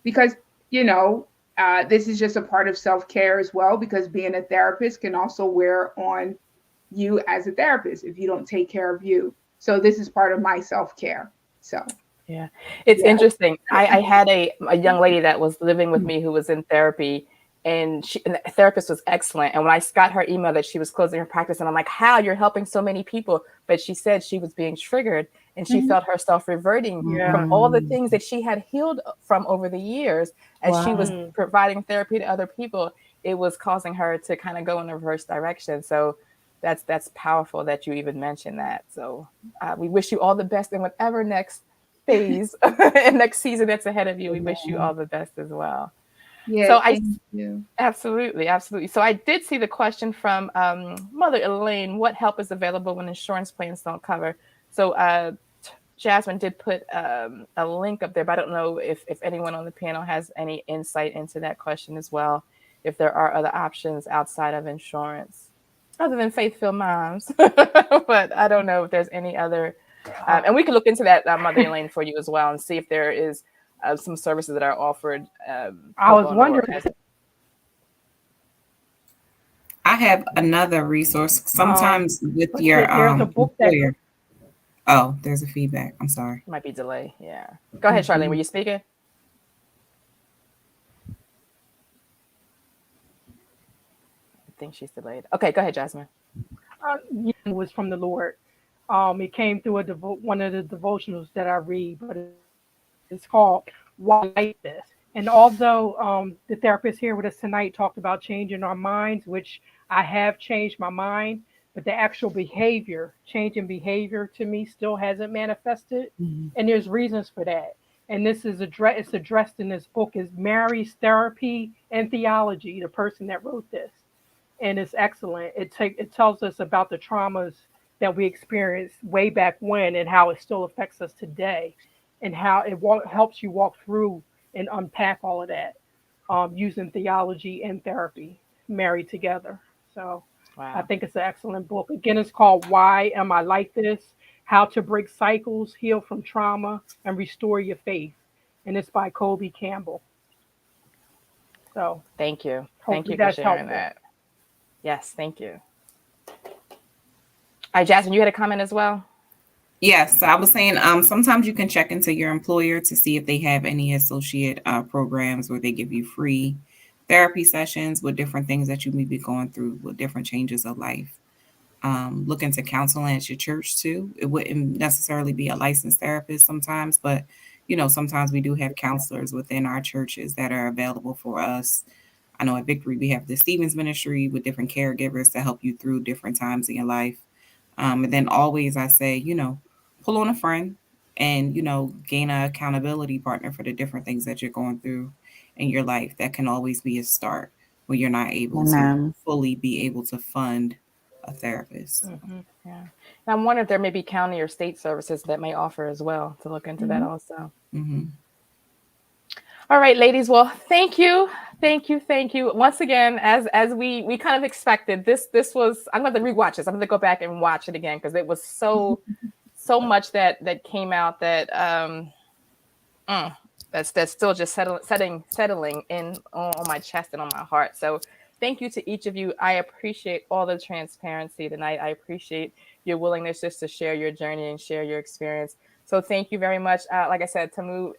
Because, this is just a part of self-care as well, because being a therapist can also wear on you as a therapist if you don't take care of you. So this is part of my self-care. So. Yeah, it's interesting. I had a young lady that was living with me who was in therapy, and the therapist was excellent. And when I got her email that she was closing her practice, and I'm like, how, you're helping so many people. But she said she was being triggered, and she felt herself reverting from all the things that she had healed from over the years. As she was providing therapy to other people, it was causing her to kind of go in a reverse direction. So that's powerful that you even mentioned that. So we wish you all the best in whatever next phase and next season that's ahead of you. We wish you all the best as well. Yeah, so thank you. Absolutely. So I did see the question from Mother Elaine: what help is available when insurance plans don't cover? So Jasmine did put a link up there, but I don't know if anyone on the panel has any insight into that question as well, if there are other options outside of insurance other than Faith-Filled Moms. But I don't know if there's any other. And we can look into that, Mother Elaine, for you as well, and see if there is some services that are offered. I was wondering. I have another resource. Sometimes with your there's a book employer. Oh, there's a feedback. I'm sorry. Might be delay. Yeah. Go ahead, Charlene. Were you speaking? I think she's delayed. Okay, go ahead, Jasmine. It was from the Lord. It came through one of the devotionals that I read, but it's called Why Like This. And although the therapist here with us tonight talked about changing our minds, which I have changed my mind, but the actual change in behavior to me still hasn't manifested. And there's reasons for that. And this is it's addressed in this book, is Mary's Therapy and Theology, the person that wrote this. and it's excellent. It tells us about the traumas that we experienced way back when and how it still affects us today, and how it helps you walk through and unpack all of that, using theology and therapy married together. So I Wow. think it's an excellent book. Again, it's called Why Am I Like This? How to Break Cycles, Heal from Trauma, and Restore Your Faith. And it's by Colby Campbell. So Thank you. Thank hopefully you for that's sharing helpful. that. Yes, thank you. All right, Jasmine, you had a comment as well? Yes, I was saying sometimes you can check into your employer to see if they have any associate programs where they give you free therapy sessions with different things that you may be going through with different changes of life. Look into counseling at your church too. It wouldn't necessarily be a licensed therapist sometimes, but sometimes we do have counselors within our churches that are available for us. I know at Victory we have the Stevens Ministry with different caregivers to help you through different times in your life. And then always I say, pull on a friend and, gain an accountability partner for the different things that you're going through in your life. That can always be a start when you're not able to fully be able to fund a therapist. Mm-hmm. Yeah. And I'm wondering if there may be county or state services that may offer as well, to look into that also. Mm-hmm. All right, ladies. Well, thank you. Thank you. Thank you. Once again, as we kind of expected, this was, I'm going to rewatch this. I'm going to go back and watch it again because it was so much that came out that that's still just settling in on my chest and on my heart. So thank you to each of you. I appreciate all the transparency tonight. I appreciate your willingness just to share your journey and share your experience. So thank you very much. Like I said, Tamu,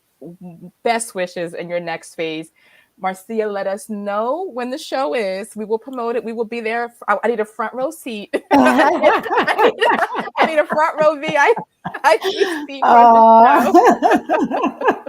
best wishes in your next phase. Marcia, let us know when the show is. We will promote it. We will be there. I need a front row seat. I need a front row VIP seat for the show.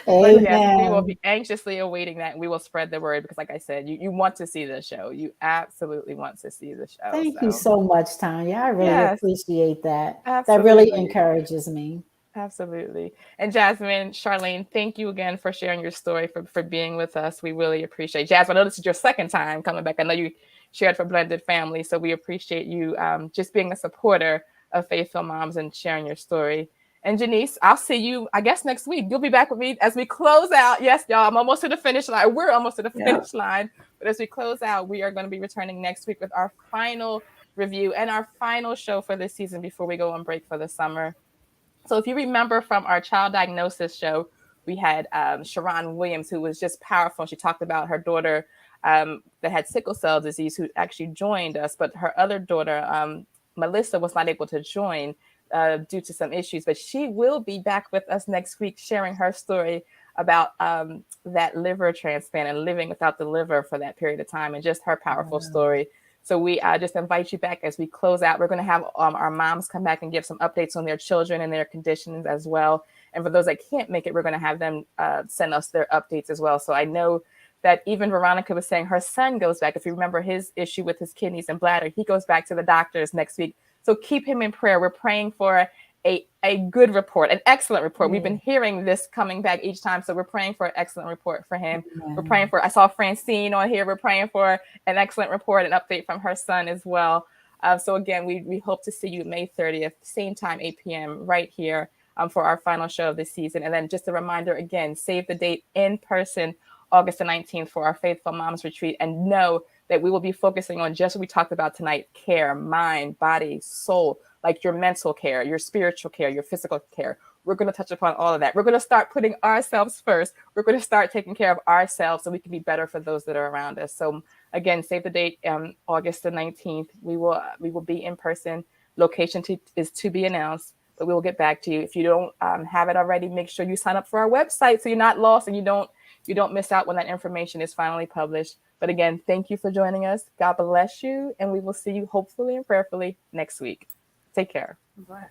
But yes, we will be anxiously awaiting that, and we will spread the word because, like I said, you want to see the show. You absolutely want to see the show. Thank you so much, Tanya. I really appreciate that. Absolutely. That really encourages me. Absolutely. And Jasmine, Charlene, thank you again for sharing your story, for being with us. We really appreciate it. Jasmine, I know this is your second time coming back. I know you shared for Blended Family, so we appreciate you just being a supporter of Faithful Moms and sharing your story. And Janice, I'll see you, I guess, next week. You'll be back with me as we close out. Yes, y'all, I'm almost to the finish line. We're almost to the finish line. But as we close out, we are going to be returning next week with our final review and our final show for this season before we go on break for the summer. So if you remember from our child diagnosis show, we had Sharon Williams, who was just powerful. She talked about her daughter that had sickle cell disease, who actually joined us, but her other daughter, Melissa, was not able to join due to some issues. But she will be back with us next week, sharing her story about that liver transplant and living without the liver for that period of time, and just her powerful story. So we just invite you back as we close out. We're going to have our moms come back and give some updates on their children and their conditions as well. And for those that can't make it, we're going to have them send us their updates as well. So I know that even Veronica was saying her son goes back. If you remember his issue with his kidneys and bladder, he goes back to the doctors next week. So keep him in prayer. We're praying for a good report, an excellent report. We've been hearing this coming back each time. So we're praying for an excellent report for him. We're praying for, I saw Francine on here. We're praying for an excellent report, an update from her son as well. So again, we hope to see you May 30th, same time, 8 p.m. right here for our final show of the season. And then just a reminder again, save the date in person, August the 19th for our Faithful Moms Retreat. And know that we will be focusing on just what we talked about tonight: care, mind, body, soul, like your mental care, your spiritual care, your physical care. We're going to touch upon all of that. We're going to start putting ourselves first. We're going to start taking care of ourselves so we can be better for those that are around us. So again, save the date, August the 19th. We will be in person. Location is to be announced, but we will get back to you. If you don't have it already, make sure you sign up for our website so you're not lost and you don't miss out when that information is finally published. But again, thank you for joining us. God bless you. And we will see you hopefully and prayerfully next week. Take care. Bye.